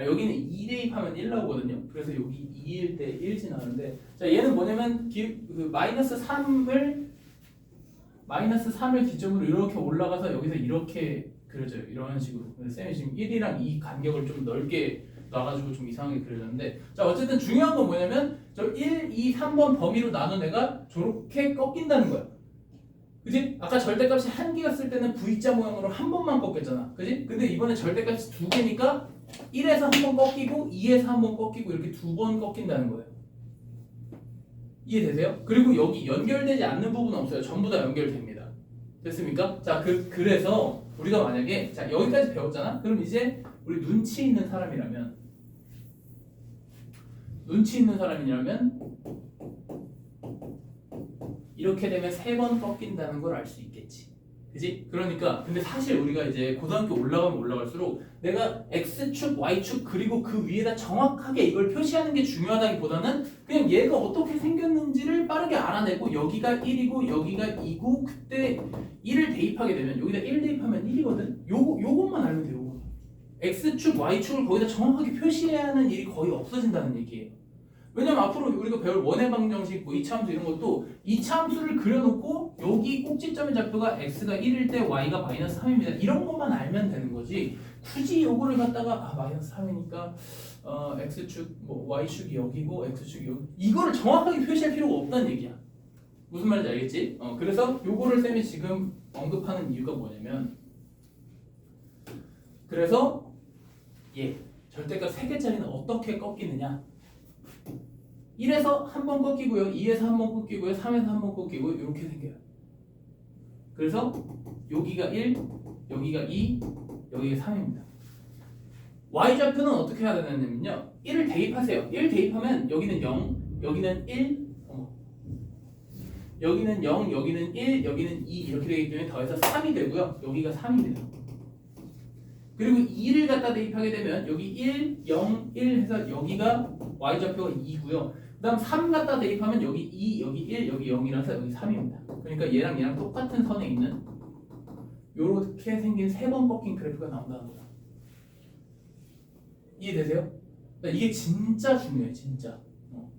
여기는 2 대입하면 1 나오거든요. 그래서 여기 2일 때 1 지나가는데, 자, 얘는 뭐냐면 마이너스 3을 기점으로 이렇게 올라가서 여기서 이렇게 그려져요. 이런 식으로. 그래서 쌤이 지금 1이랑 2 간격을 좀 넓게 놔가지고 좀 이상하게 그려졌는데, 자, 어쨌든 중요한 건 뭐냐면 저 1, 2, 3번 범위로 나눈 애가 저렇게 꺾인다는 거야. 그지? 아까 절대값이 한 개가 쓸 때는 V자 모양으로 한 번만 꺾였잖아. 그지? 근데 이번에 절대값이 두 개니까 1에서 한 번 꺾이고 2에서 한 번 꺾이고 이렇게 두 번 꺾인다는 거예요. 이해되세요? 그리고 여기 연결되지 않는 부분은 없어요. 전부 다 연결됩니다. 됐습니까? 자, 그래서 우리가 만약에 자, 여기까지 배웠잖아? 그럼 이제 우리 눈치 있는 사람이라면 이렇게 되면 3번 꺾인다는 걸 알 수 있겠지. 그지? 그러니까 근데 사실 우리가 이제 고등학교 올라가면 올라갈수록 내가 X축, Y축 그리고 그 위에다 정확하게 이걸 표시하는 게 중요하다기보다는 그냥 얘가 어떻게 생겼는지를 빠르게 알아내고 여기가 1이고 여기가 2고 그때 1을 대입하게 되면 여기다 1 대입하면 1이거든? 요것만 알면 돼요. 요거. X축, Y축을 거기다 정확하게 표시해야 하는 일이 거의 없어진다는 얘기예요. 왜냐면 앞으로 우리가 배울 원의 방정식, 뭐 이차함수 이런 것도 이차함수를 그려놓고 여기 꼭지점의 좌표가 x가 1일 때 y가 마이너스 3입니다. 이런 것만 알면 되는 거지. 굳이 요거를 갖다가 마이너스 3이니까 x축, 뭐 y축이 여기고 x축이 여기 이거를 정확하게 표시할 필요가 없다는 얘기야. 무슨 말인지 알겠지? 그래서 요거를 쌤이 지금 언급하는 이유가 뭐냐면 그래서 절대값 3개짜리는 어떻게 꺾이느냐 1에서 한 번 꺾이고요. 2에서 한 번 꺾이고요. 3에서 한 번 꺾이고 이렇게 생겨요. 그래서 여기가 1, 여기가 2, 여기가 3입니다. y좌표는 어떻게 해야 되냐면요. 1을 대입하세요. 1 대입하면 여기는 0, 여기는 1, 여기는 0, 여기는 1, 여기는 2 이렇게 되기 때문에 더해서 3이 되고요. 여기가 3이 돼요. 그리고 2를 갖다 대입하게 되면 여기 1, 0, 1 해서 여기가 y좌표가 2고요. 그 다음 3 갖다 대입하면 여기 2, 여기 1, 여기 0이라서 여기 3입니다. 그러니까 얘랑 똑같은 선에 있는 요렇게 생긴 3번 꺾인 그래프가 나온다는 거야. 이해되세요? 이게 진짜 중요해, 진짜.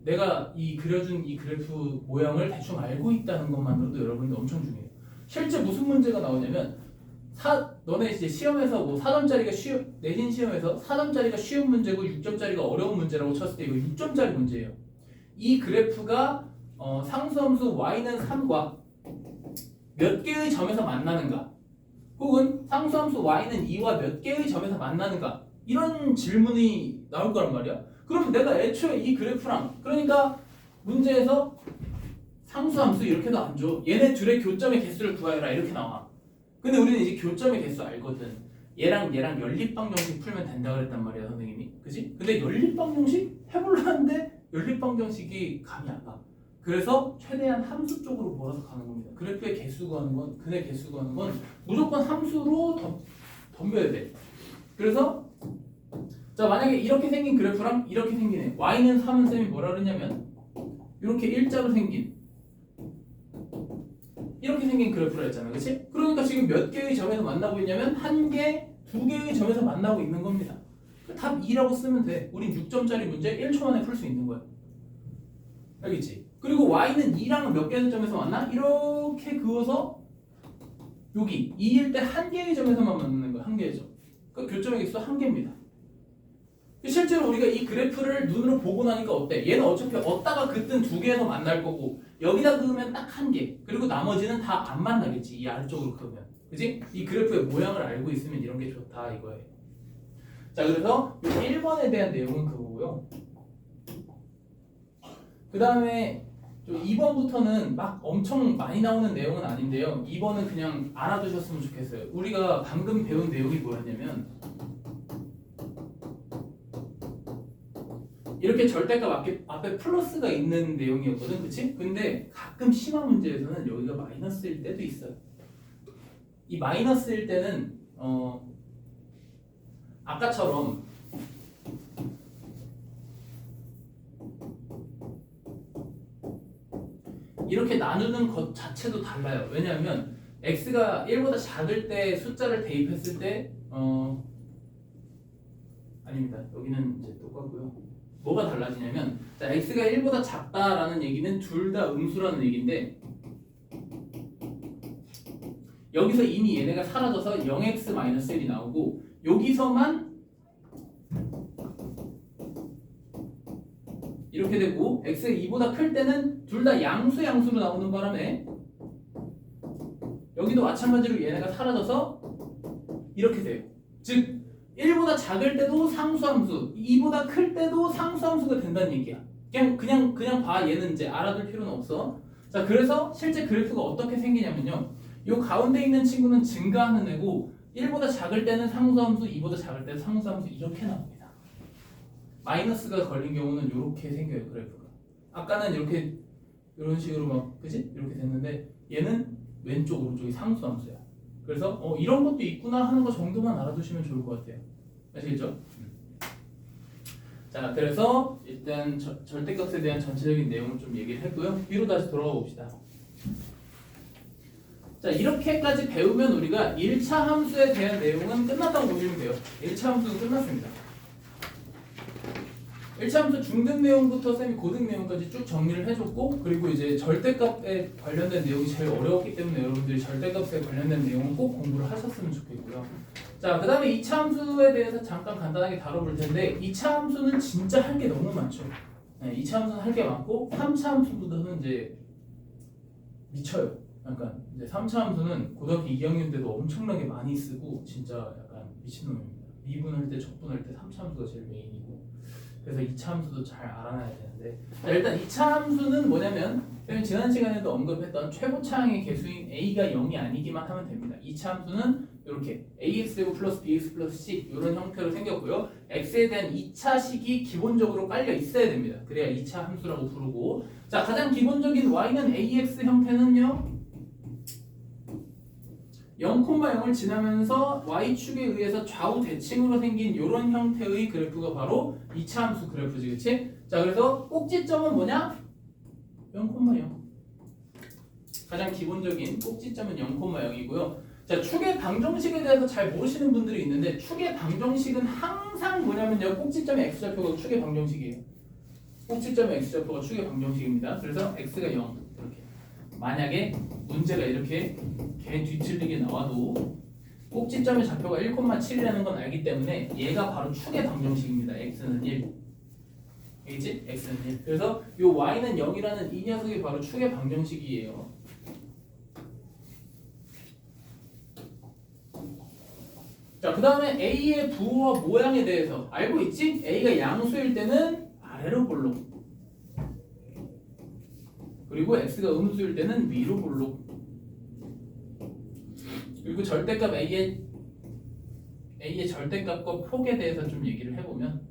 내가 그려준 이 그래프 모양을 대충 알고 있다는 것만으로도 여러분들 엄청 중요해요. 실제 무슨 문제가 나오냐면 너네 이제 시험에서 뭐 4점짜리가 내신 시험에서 4점짜리가 쉬운 문제고 6점짜리가 어려운 문제라고 쳤을 때 이거 6점짜리 문제예요. 이 그래프가 상수함수 y는 3과 몇 개의 점에서 만나는가? 혹은 상수함수 y는 2와 몇 개의 점에서 만나는가? 이런 질문이 나올 거란 말이야. 그럼 내가 애초에 이 그래프랑 그러니까 문제에서 상수함수 이렇게도 안 줘. 얘네 둘의 교점의 개수를 구하여라 이렇게 나와. 근데 우리는 이제 교점의 개수 알거든. 얘랑 연립방정식 풀면 된다 그랬단 말이야 선생님이. 그지? 근데 연립방정식 해볼라 하는데 연립방정식이 감이 안 가. 그래서 최대한 함수 쪽으로 몰아서 가는 겁니다. 그래프의 개수 구하는 건 근의 개수 구하는 건 무조건 함수로 덤벼야 돼. 그래서 자 만약에 이렇게 생긴 그래프랑 이렇게 생긴 애 y는 3은 쌤이 뭐라 그러냐면 이렇게 일자로 생긴 이렇게 생긴 그래프라 했잖아. 그치? 그러니까 지금 몇 개의 점에서 만나고 있냐면 한 개, 두 개의 점에서 만나고 있는 겁니다. 답 2라고 쓰면 돼. 우린 6점짜리 문제 1초 만에 풀 수 있는 거야. 알겠지? 그리고 y는 2랑 몇 개의 점에서 만나? 이렇게 그어서 여기 2일 때 한 개의 점에서만 만나는 거야. 한 개의 점. 그러니까 교점의 개수 한 개입니다. 실제로 우리가 이 그래프를 눈으로 보고 나니까 어때? 얘는 어차피 얻다가 그뜬 두 개에서 만날 거고 여기다 그으면 딱 한 개. 그리고 나머지는 다 안 만나겠지. 이 아래쪽으로 그으면. 그지? 이 그래프의 모양을 알고 있으면 이런 게 좋다 이거예요. 자, 그래서 1번에 대한 내용은 그거고요. 그 다음에 2번부터는 막 엄청 많이 나오는 내용은 아닌데요. 2번은 그냥 알아두셨으면 좋겠어요. 우리가 방금 배운 내용이 뭐였냐면 이렇게 절대값 앞에 플러스가 있는 내용이었거든, 그치? 근데 가끔 심화 문제에서는 여기가 마이너스일 때도 있어요. 이 마이너스일 때는 아까처럼 이렇게 나누는 것 자체도 달라요. 왜냐하면 x가 1보다 작을 때 숫자를 대입했을 때 아닙니다. 여기는 이제 똑같고요. 뭐가 달라지냐면 자, x가 1보다 작다라는 얘기는 둘 다 음수라는 얘기인데 여기서 이미 얘네가 사라져서 0x-1이 나오고 여기서만 이렇게 되고 x가 2보다 클 때는 둘 다 양수로 나오는 바람에 여기도 마찬가지로 얘네가 사라져서 이렇게 돼요. 즉 1보다 작을 때도 상수함수, 2보다 클 때도 상수함수가 된다는 얘기야. 그냥 봐. 얘는 이제 알아둘 필요는 없어. 자, 그래서 실제 그래프가 어떻게 생기냐면요. 요 가운데 있는 친구는 증가하는 애고 1보다 작을 때는 상수함수, 2보다 작을 때는 상수함수 이렇게 나옵니다. 마이너스가 걸린 경우는 이렇게 생겨요, 그래프가. 아까는 이렇게 이런 식으로 막 그지? 이렇게 됐는데 얘는 왼쪽 오른쪽이 상수함수야. 그래서 이런 것도 있구나 하는 거 정도만 알아두시면 좋을 것 같아요. 아시겠죠? 자, 그래서 일단 절대값에 대한 전체적인 내용을 좀 얘기를 했고요. 위로 다시 돌아가 봅시다. 자, 이렇게까지 배우면 우리가 1차 함수에 대한 내용은 끝났다고 보시면 돼요. 1차 함수는 끝났습니다. 1차 함수 중등 내용부터 쌤이 고등 내용까지 쭉 정리를 해줬고, 그리고 이제 절대값에 관련된 내용이 제일 어려웠기 때문에 여러분들이 절대값에 관련된 내용은 꼭 공부를 하셨으면 좋겠고요. 자, 그 다음에 2차 함수에 대해서 잠깐 간단하게 다뤄볼 텐데 2차 함수는 진짜 할 게 너무 많죠. 네, 2차 함수는 할 게 많고 3차 함수보다는 이제 미쳐요. 그러니까 이제 3차 함수는 고등학교 2학년 때도 엄청나게 많이 쓰고 진짜 약간 미친놈입니다. 미분할 때, 적분할 때 3차 함수가 제일 메인이고 그래서 2차 함수도 잘 알아놔야 되는데 자, 일단 2차 함수는 뭐냐면 지난 시간에도 언급했던 최고차항의 개수인 a가 0이 아니기만 하면 됩니다. 2차 함수는 이렇게 ax제곱 플러스 bx 플러스 c 이런 형태로 생겼고요. x에 대한 2차식이 기본적으로 깔려 있어야 됩니다. 그래야 2차 함수라고 부르고 자, 가장 기본적인 y는 ax 형태는요 0,0을 지나면서 y축에 의해서 좌우 대칭으로 생긴 이런 형태의 그래프가 바로 2차 함수 그래프지, 그치? 자, 그래서 꼭지점은 뭐냐? 0,0. 가장 기본적인 꼭지점은 0,0이고요. 자, 축의 방정식에 대해서 잘 모르시는 분들이 있는데 축의 방정식은 항상 뭐냐면요. 꼭지점의 x좌표가 축의 방정식이에요. 꼭지점의 x좌표가 축의 방정식입니다. 그래서 x가 0 이렇게. 만약에 문제가 이렇게 개 뒤틀리게 나와도 꼭지점의 좌표가 1,7이라는 건 알기 때문에 얘가 바로 축의 방정식입니다. x는 1. 알겠지? x는 1. 그래서 이 y는 0이라는 이 녀석이 바로 축의 방정식이에요. 자, 그 다음에 a의 부호와 모양에 대해서 알고 있지? a가 양수일 때는 아래로 볼록 그리고 x가 음수일 때는 위로 볼록 그리고 절대값 a의 절대값과 폭에 대해서 좀 얘기를 해보면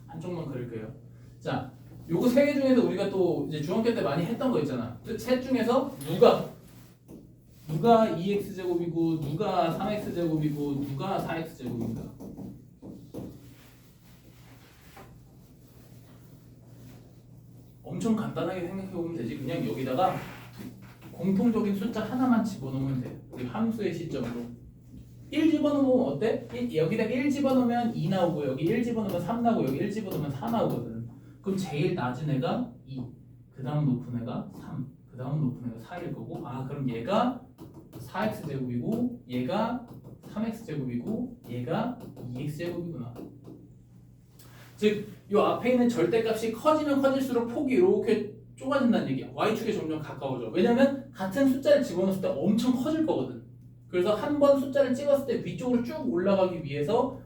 한쪽만 그릴게요. 자, 요거 세 개 중에서 우리가 또 이제 중학교 때 많이 했던 거 있잖아. 셋 중에서 누가 2x제곱이고 누가 3x제곱이고 누가 4x제곱인가? 엄청 간단하게 생각해보면 되지. 그냥 여기다가 공통적인 숫자 하나만 집어넣으면 돼. 우리 함수의 시점으로 1 집어넣으면 어때? 여기다 1 집어넣으면 2 나오고 여기 1 집어넣으면 3 나오고 여기 1 집어넣으면 4 나오거든. 그럼 제일 낮은 애가 2, 그 다음 높은 애가 3, 그 다음 높은 애가 4일 거고 그럼 얘가 4x제곱이고 얘가 3x제곱이고 얘가 2x제곱이구나. 즉, 이 앞에 있는 절대값이 커지면 커질수록 폭이 이렇게 좁아진다는 얘기야. y축에 점점 가까워져. 왜냐면 같은 숫자를 집어넣었을 때 엄청 커질 거거든. 그래서 한 번 숫자를 찍었을 때 위쪽으로 쭉 올라가기 위해서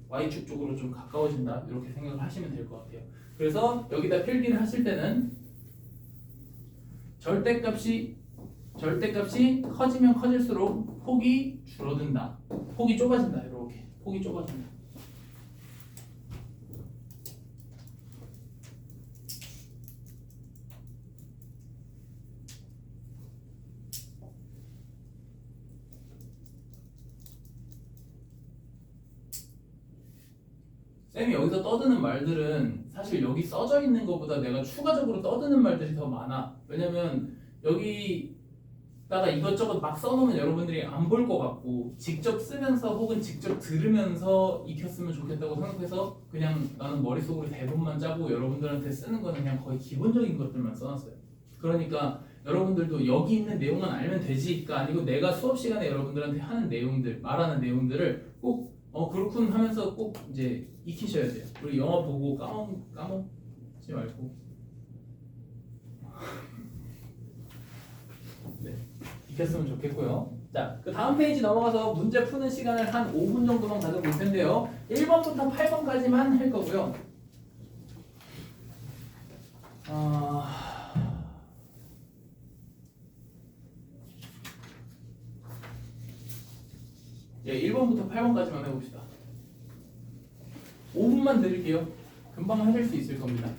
y축 쪽으로 좀 가까워진다. 이렇게 생각을 하시면 될 것 같아요. 그래서 여기다 필기를 하실 때는 절대값이 커지면 커질수록 폭이 줄어든다. 폭이 좁아진다. 이렇게 폭이 좁아진다. 쌤이 여기서 떠드는 말들은 사실 여기 써져 있는 것보다 내가 추가적으로 떠드는 말들이 더 많아. 왜냐면 여기다가 이것저것 막 써놓으면 여러분들이 안 볼 것 같고 직접 쓰면서 혹은 직접 들으면서 익혔으면 좋겠다고 생각해서 그냥 나는 머릿속으로 대본만 짜고 여러분들한테 쓰는 거는 그냥 거의 기본적인 것들만 써놨어요. 그러니까 여러분들도 여기 있는 내용만 알면 되지가 아니고 내가 수업 시간에 여러분들한테 하는 내용들, 말하는 내용들을 꼭 그렇군 하면서 꼭 이제 익히셔야 돼요. 우리 영화 보고 까먹지 말고. 네, 익혔으면 좋겠고요. 자, 그 다음 페이지 넘어가서 문제 푸는 시간을 한 5분 정도만 가져볼 텐데요. 1번부터 8번까지만 할 거고요. 예, 1번부터 8번까지만 해봅시다. 5분만 드릴게요. 금방 하실 수 있을 겁니다.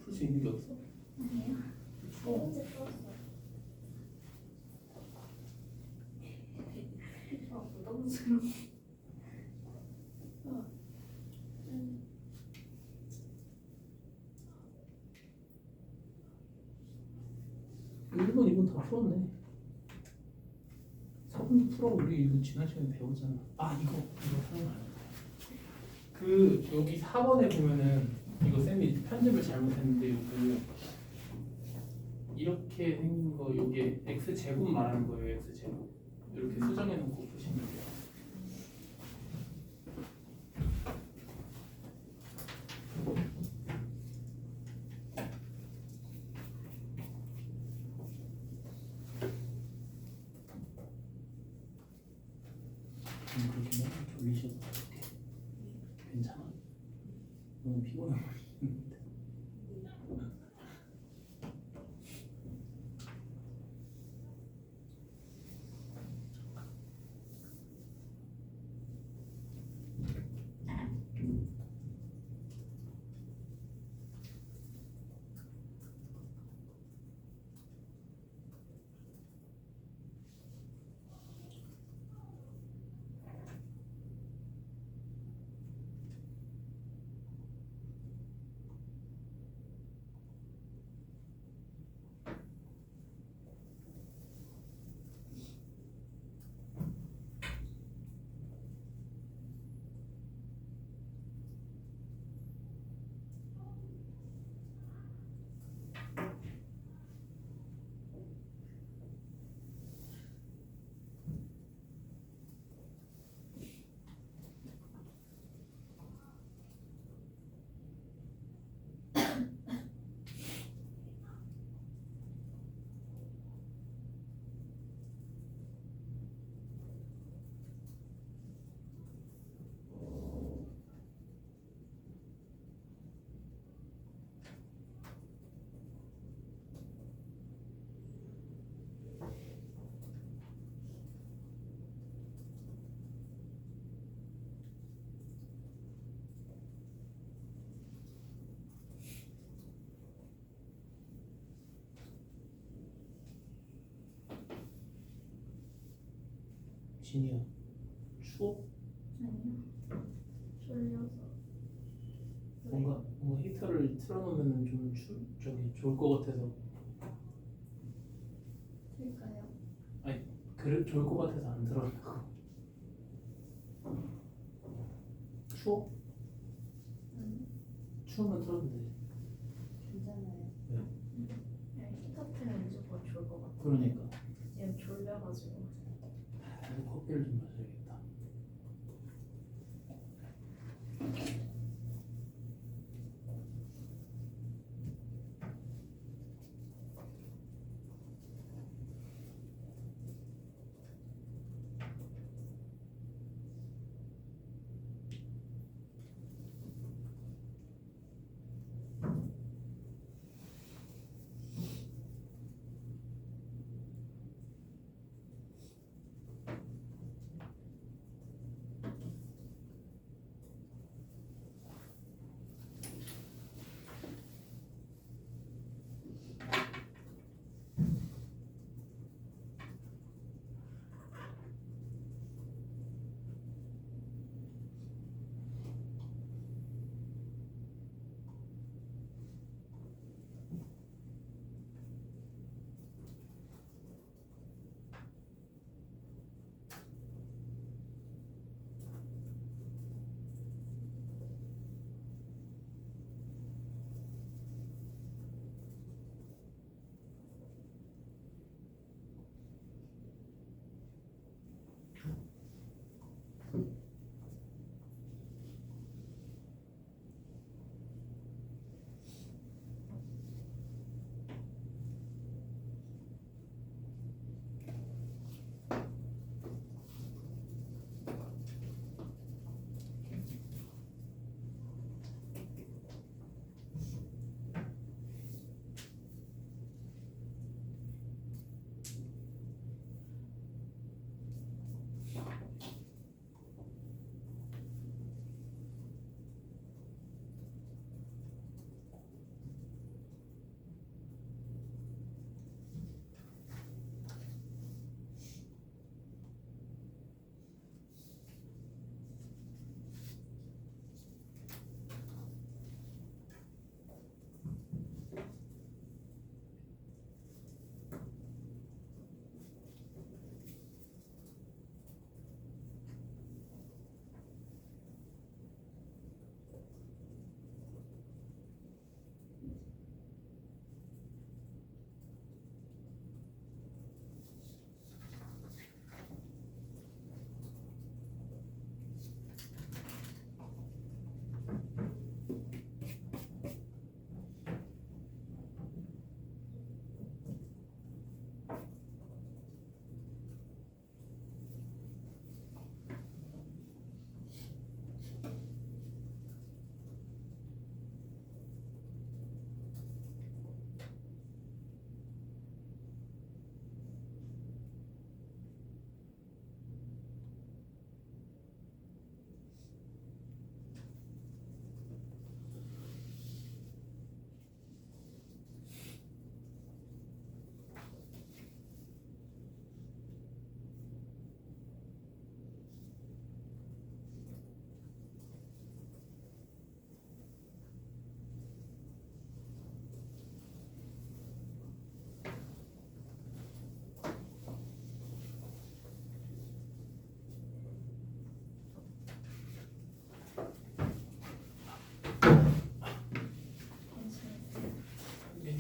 풀 수 있는 게 없어? 아니에요. 세 번째 풀었어. 부담스러워. 1번, 2번 다 풀었네. 4번도 풀어. 우리 이거 지난 시간에 배웠잖아. 아 이거 설마. 그 여기 4번에 보면은 이거 쌤이 편집을 잘못했는데 이거 이렇게 생긴 거 요게 x 제곱 말하는 거예요. x 제곱 이렇게 수정해 놓고 푸시면 돼요. 그렇게 맨날 졸리셔도 어떡해. 괜찮아? 너무 피곤해 보이는데. 진이야 추워? 아니요. 졸려서. 뭔가 히터를 틀어놓으면 좀 저기 좋을 것 같아서. 될까요? 아니 그래 좋을 것 같아서 안 틀어놓고. 추워? 추우면 틀어도 돼. 괜찮아요. 네. 그냥 히터 틀면 무조건 좋을 것 같아요. 그러니까 지금 졸려가지고. 나도 커피를 좀 마셔야겠다.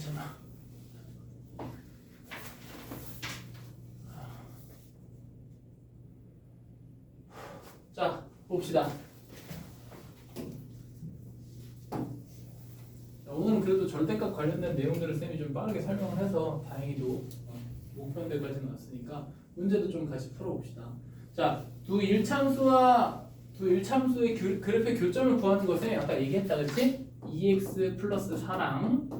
괜찮아. 자, 봅시다. 자, 오늘은 그래도 절대값 관련된 내용들을 쌤이 좀 빠르게 설명을 해서 다행히도 목표인데까지는 왔으니까 문제도 좀 같이 풀어봅시다. 자, 두 일참수의 그래프의 교점을 구하는 것에 아까 얘기했다, 그렇지? 2x 플러스 4랑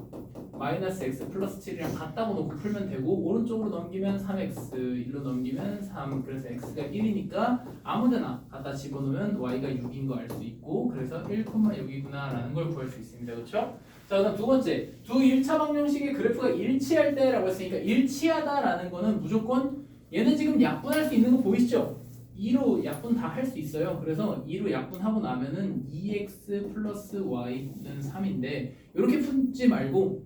마이너스 x 플러스 7이랑 같다고 놓고 풀면 되고 오른쪽으로 넘기면 3x, 일로 넘기면 3, 그래서 x가 1이니까 아무데나 갖다 집어넣으면 y가 6인 거 알 수 있고 그래서 1,6이구나 라는 걸 구할 수 있습니다. 그렇죠? 자, 그다음 두 번째, 두 1차 방정식의 그래프가 일치할 때라고 했으니까 일치하다라는 거는 무조건 얘는 지금 약분할 수 있는 거 보이시죠? 2로 약분 다 할 수 있어요. 그래서 2로 약분하고 나면은 2x 플러스 y는 3인데 이렇게 풀지 말고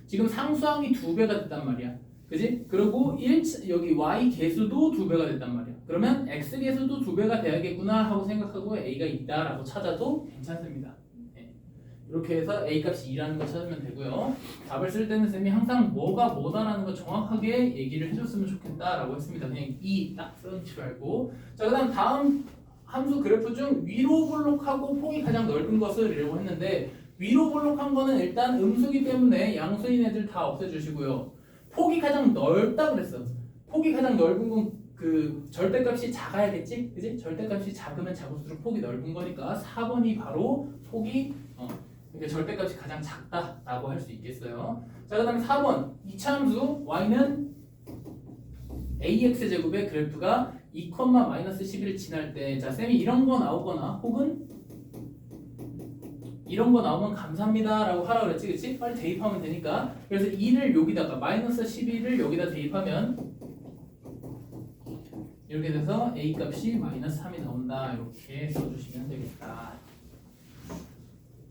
지금 상수항이 2배가 됐단 말이야. 그지? 그리고 여기 y 개수도 2배가 됐단 말이야. 그러면 x 개수도 2배가 돼야겠구나 하고 생각하고 a가 있다라고 찾아도 괜찮습니다. 이렇게 해서 a 값이 2라는 거 찾으면 되고요. 답을 쓸 때는 쌤이 항상 뭐가 뭐다라는 거 정확하게 얘기를 해줬으면 좋겠다라고 했습니다. 그냥 2 딱 써놓지 말고. 자, 그다음 다음 함수 그래프 중 위로 볼록하고 폭이 가장 넓은 것을 이라고 했는데 위로 볼록한 거는 일단 음수기 때문에 양수인 애들 다 없애주시고요. 폭이 가장 넓다 그랬어. 폭이 가장 넓은 건 그 절대값이 작아야겠지? 그지? 절대값이 작으면 작을수록 폭이 넓은 거니까 4번이 바로 폭이 그러니까 절대값이 가장 작다라고 할 수 있겠어요. 자, 그 다음에 4번 이차함수 y는 ax제곱의 그래프가 2, 마이너스 11을 지날 때 자, 쌤이 이런 거 나오거나 혹은 이런 거 나오면 감사합니다 라고 하라 그랬지, 그치? 빨리 대입하면 되니까. 그래서 2를 여기다가 마이너스 11을 여기다 대입하면 이렇게 돼서 a 값이 마이너스 3이 나온다. 이렇게 써주시면 되겠다.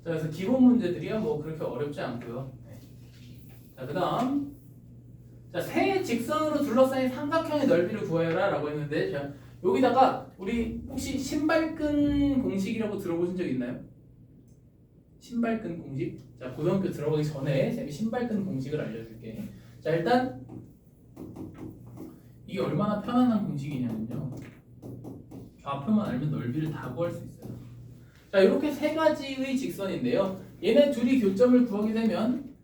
자, 그래서 기본 문제들이야 뭐 그렇게 어렵지 않고요. 네. 자, 그 다음 자, 세 직선으로 둘러싸인 삼각형의 넓이를 구하여라 라고 했는데 자, 여기다가 우리 혹시 신발끈 공식이라고 들어보신 적 있나요? 신발끈 공식? 자, 고등학교 들어가기 전에 쌤이 신발끈 공식을 알려줄게. 자, 일단 이게 얼마나 편안한 공식이냐면요, 좌표만 알면 넓이를 다 구할 수 있어요. 자, 이렇게 세 가지의 직선인데요. 얘네 둘이 교점을 구하게 되면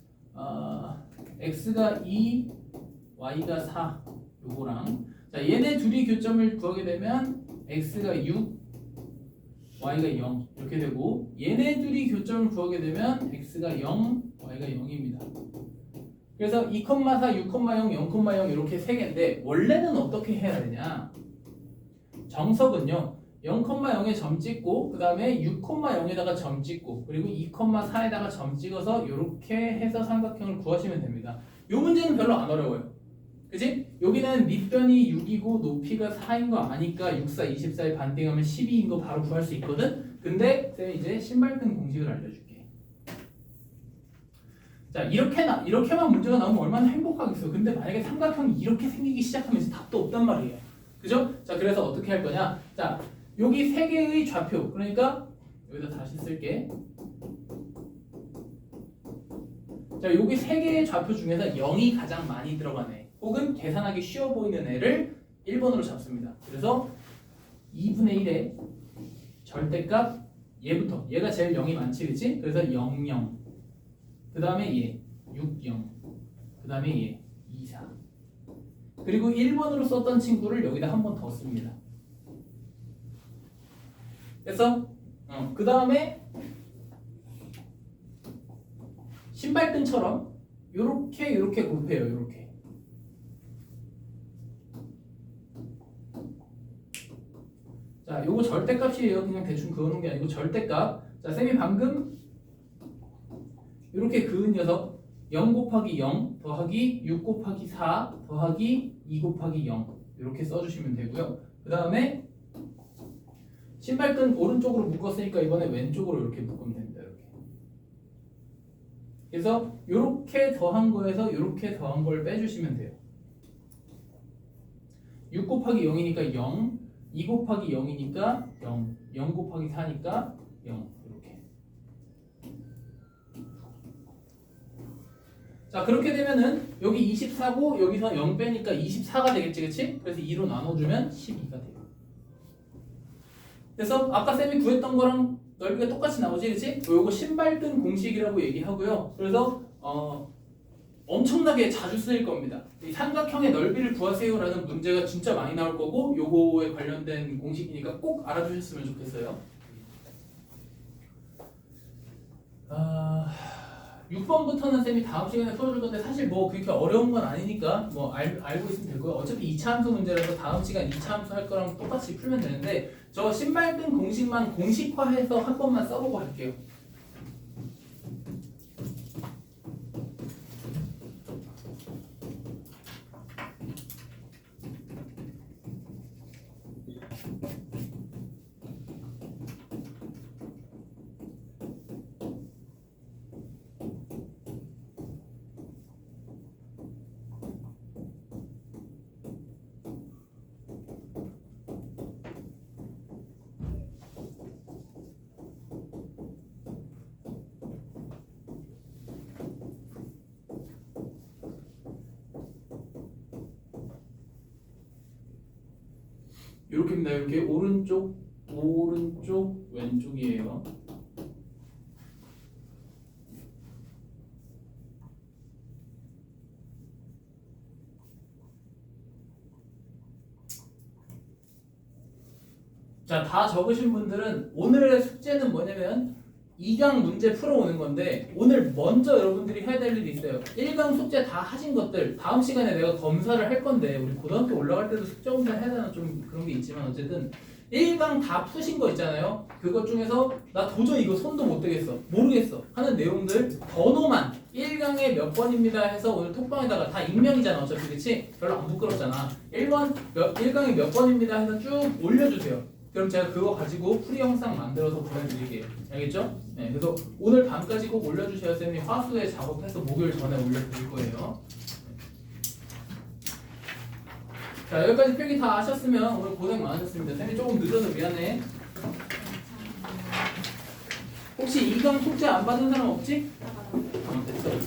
x가 2, y가 4 요거랑 자, 얘네 둘이 교점을 구하게 되면 x가 6, y가 0 이렇게 되고 얘네 둘이 교점을 구하게 되면 x가 0, y가 0입니다. 그래서 2, 4, 6, 0, 0, 이렇게 세 개인데 원래는 어떻게 해야 되냐? 정석은요. 0,0에 점 찍고 그 다음에 6,0에다가 점 찍고 그리고 2,4에다가 점 찍어서 이렇게 해서 삼각형을 구하시면 됩니다. 이 문제는 별로 안 어려워요. 그치? 여기는 밑변이 6이고 높이가 4인 거 아니까 6, 4, 24에 반띵하면 12인 거 바로 구할 수 있거든? 근데 쌤이 이제 신발끈 공식을 알려줄게. 자, 이렇게만 문제가 나오면 얼마나 행복하겠어. 근데 만약에 삼각형이 이렇게 생기기 시작하면 이제 답도 없단 말이에요. 그죠? 자, 그래서 어떻게 할 거냐? 자, 여기 세 개의 좌표, 그러니까 여기다 다시 쓸게. 자, 여기 세 개의 좌표 중에서 0이 가장 많이 들어가네. 혹은 계산하기 쉬워 보이는 애를 1번으로 잡습니다. 그래서 2분의 1의 절대값 얘부터, 얘가 제일 0이 많지, 그치? 그래서 0, 0. 그 다음에 얘 6, 0. 그 다음에 얘 2, 4. 그리고 1번으로 썼던 친구를 여기다 한 번 더 씁니다. 그래서 그 다음에 신발끈처럼 요렇게 곱해요. 요렇게. 자, 요거 절대값이에요. 그냥 대충 그어놓은 게 아니고 절대값. 자, 쌤이 방금 이렇게 그은 녀석 0 곱하기 0 더하기 6 곱하기 4 더하기 2 곱하기 0 이렇게 써주시면 되고요. 그 다음에 신발끈 오른쪽으로 묶었으니까 이번에 왼쪽으로 이렇게 묶으면 됩니다. 이렇게. 그래서 이렇게 더한 거에서 이렇게 더한 걸 빼주시면 돼요. 6 곱하기 0이니까 0, 2 곱하기 0이니까 0, 0 곱하기 4니까 0 이렇게. 자 그렇게 되면은 여기 24고 여기서 0 빼니까 24가 되겠지, 그치? 그래서 2로 나눠주면 12가 돼요. 그래서 아까 쌤이 구했던 거랑 넓이가 똑같이 나오지, 그치? 요거 신발등 공식이라고 얘기하고요. 그래서 엄청나게 자주 쓰일 겁니다. 이 삼각형의 넓이를 구하세요라는 문제가 진짜 많이 나올 거고 요거에 관련된 공식이니까 꼭 알아두셨으면 좋겠어요. 6번부터는 쌤이 다음 시간에 풀어줄 건데 사실 뭐 그렇게 어려운 건 아니니까 뭐 알고 있으면 될 거예요. 어차피 2차 함수 문제라서 다음 시간 2차 함수 할 거랑 똑같이 풀면 되는데 저 신발등 공식만 공식화해서 한 번만 써보고 할게요. 이렇게입니다. 이렇게 오른쪽, 왼쪽이에요. 자, 다 적으신 분들은 오늘의 숙제는 뭐냐면 2강 문제 풀어오는 건데 오늘 먼저 여러분들이 해야 될 일이 있어요. 1강 숙제 다 하신 것들 다음 시간에 내가 검사를 할 건데 우리 고등학교 올라갈 때도 숙제 검사 해야 되나 좀 그런 게 있지만 어쨌든 1강 다 푸신 거 있잖아요. 그것 중에서 나 도저히 이거 손도 못 대겠어, 모르겠어 하는 내용들 번호만 1강에 몇 번입니다 해서 오늘 톡방에다가 다 익명이잖아 어차피, 그치? 별로 안 부끄럽잖아. 1강에 몇 번입니다 해서 쭉 올려주세요. 그럼 제가 그거 가지고 풀이 영상 만들어서 보내드릴게요. 알겠죠? 네, 그래서 오늘 밤까지 꼭 올려주셔야 쌤이 화수에 작업해서 목요일 전에 올려드릴 거예요. 자, 여기까지 필기 다 하셨으면 오늘 고생 많으셨습니다. 쌤이 조금 늦어서 미안해. 혹시 2강 숙제 안 받은 사람 없지? 됐어.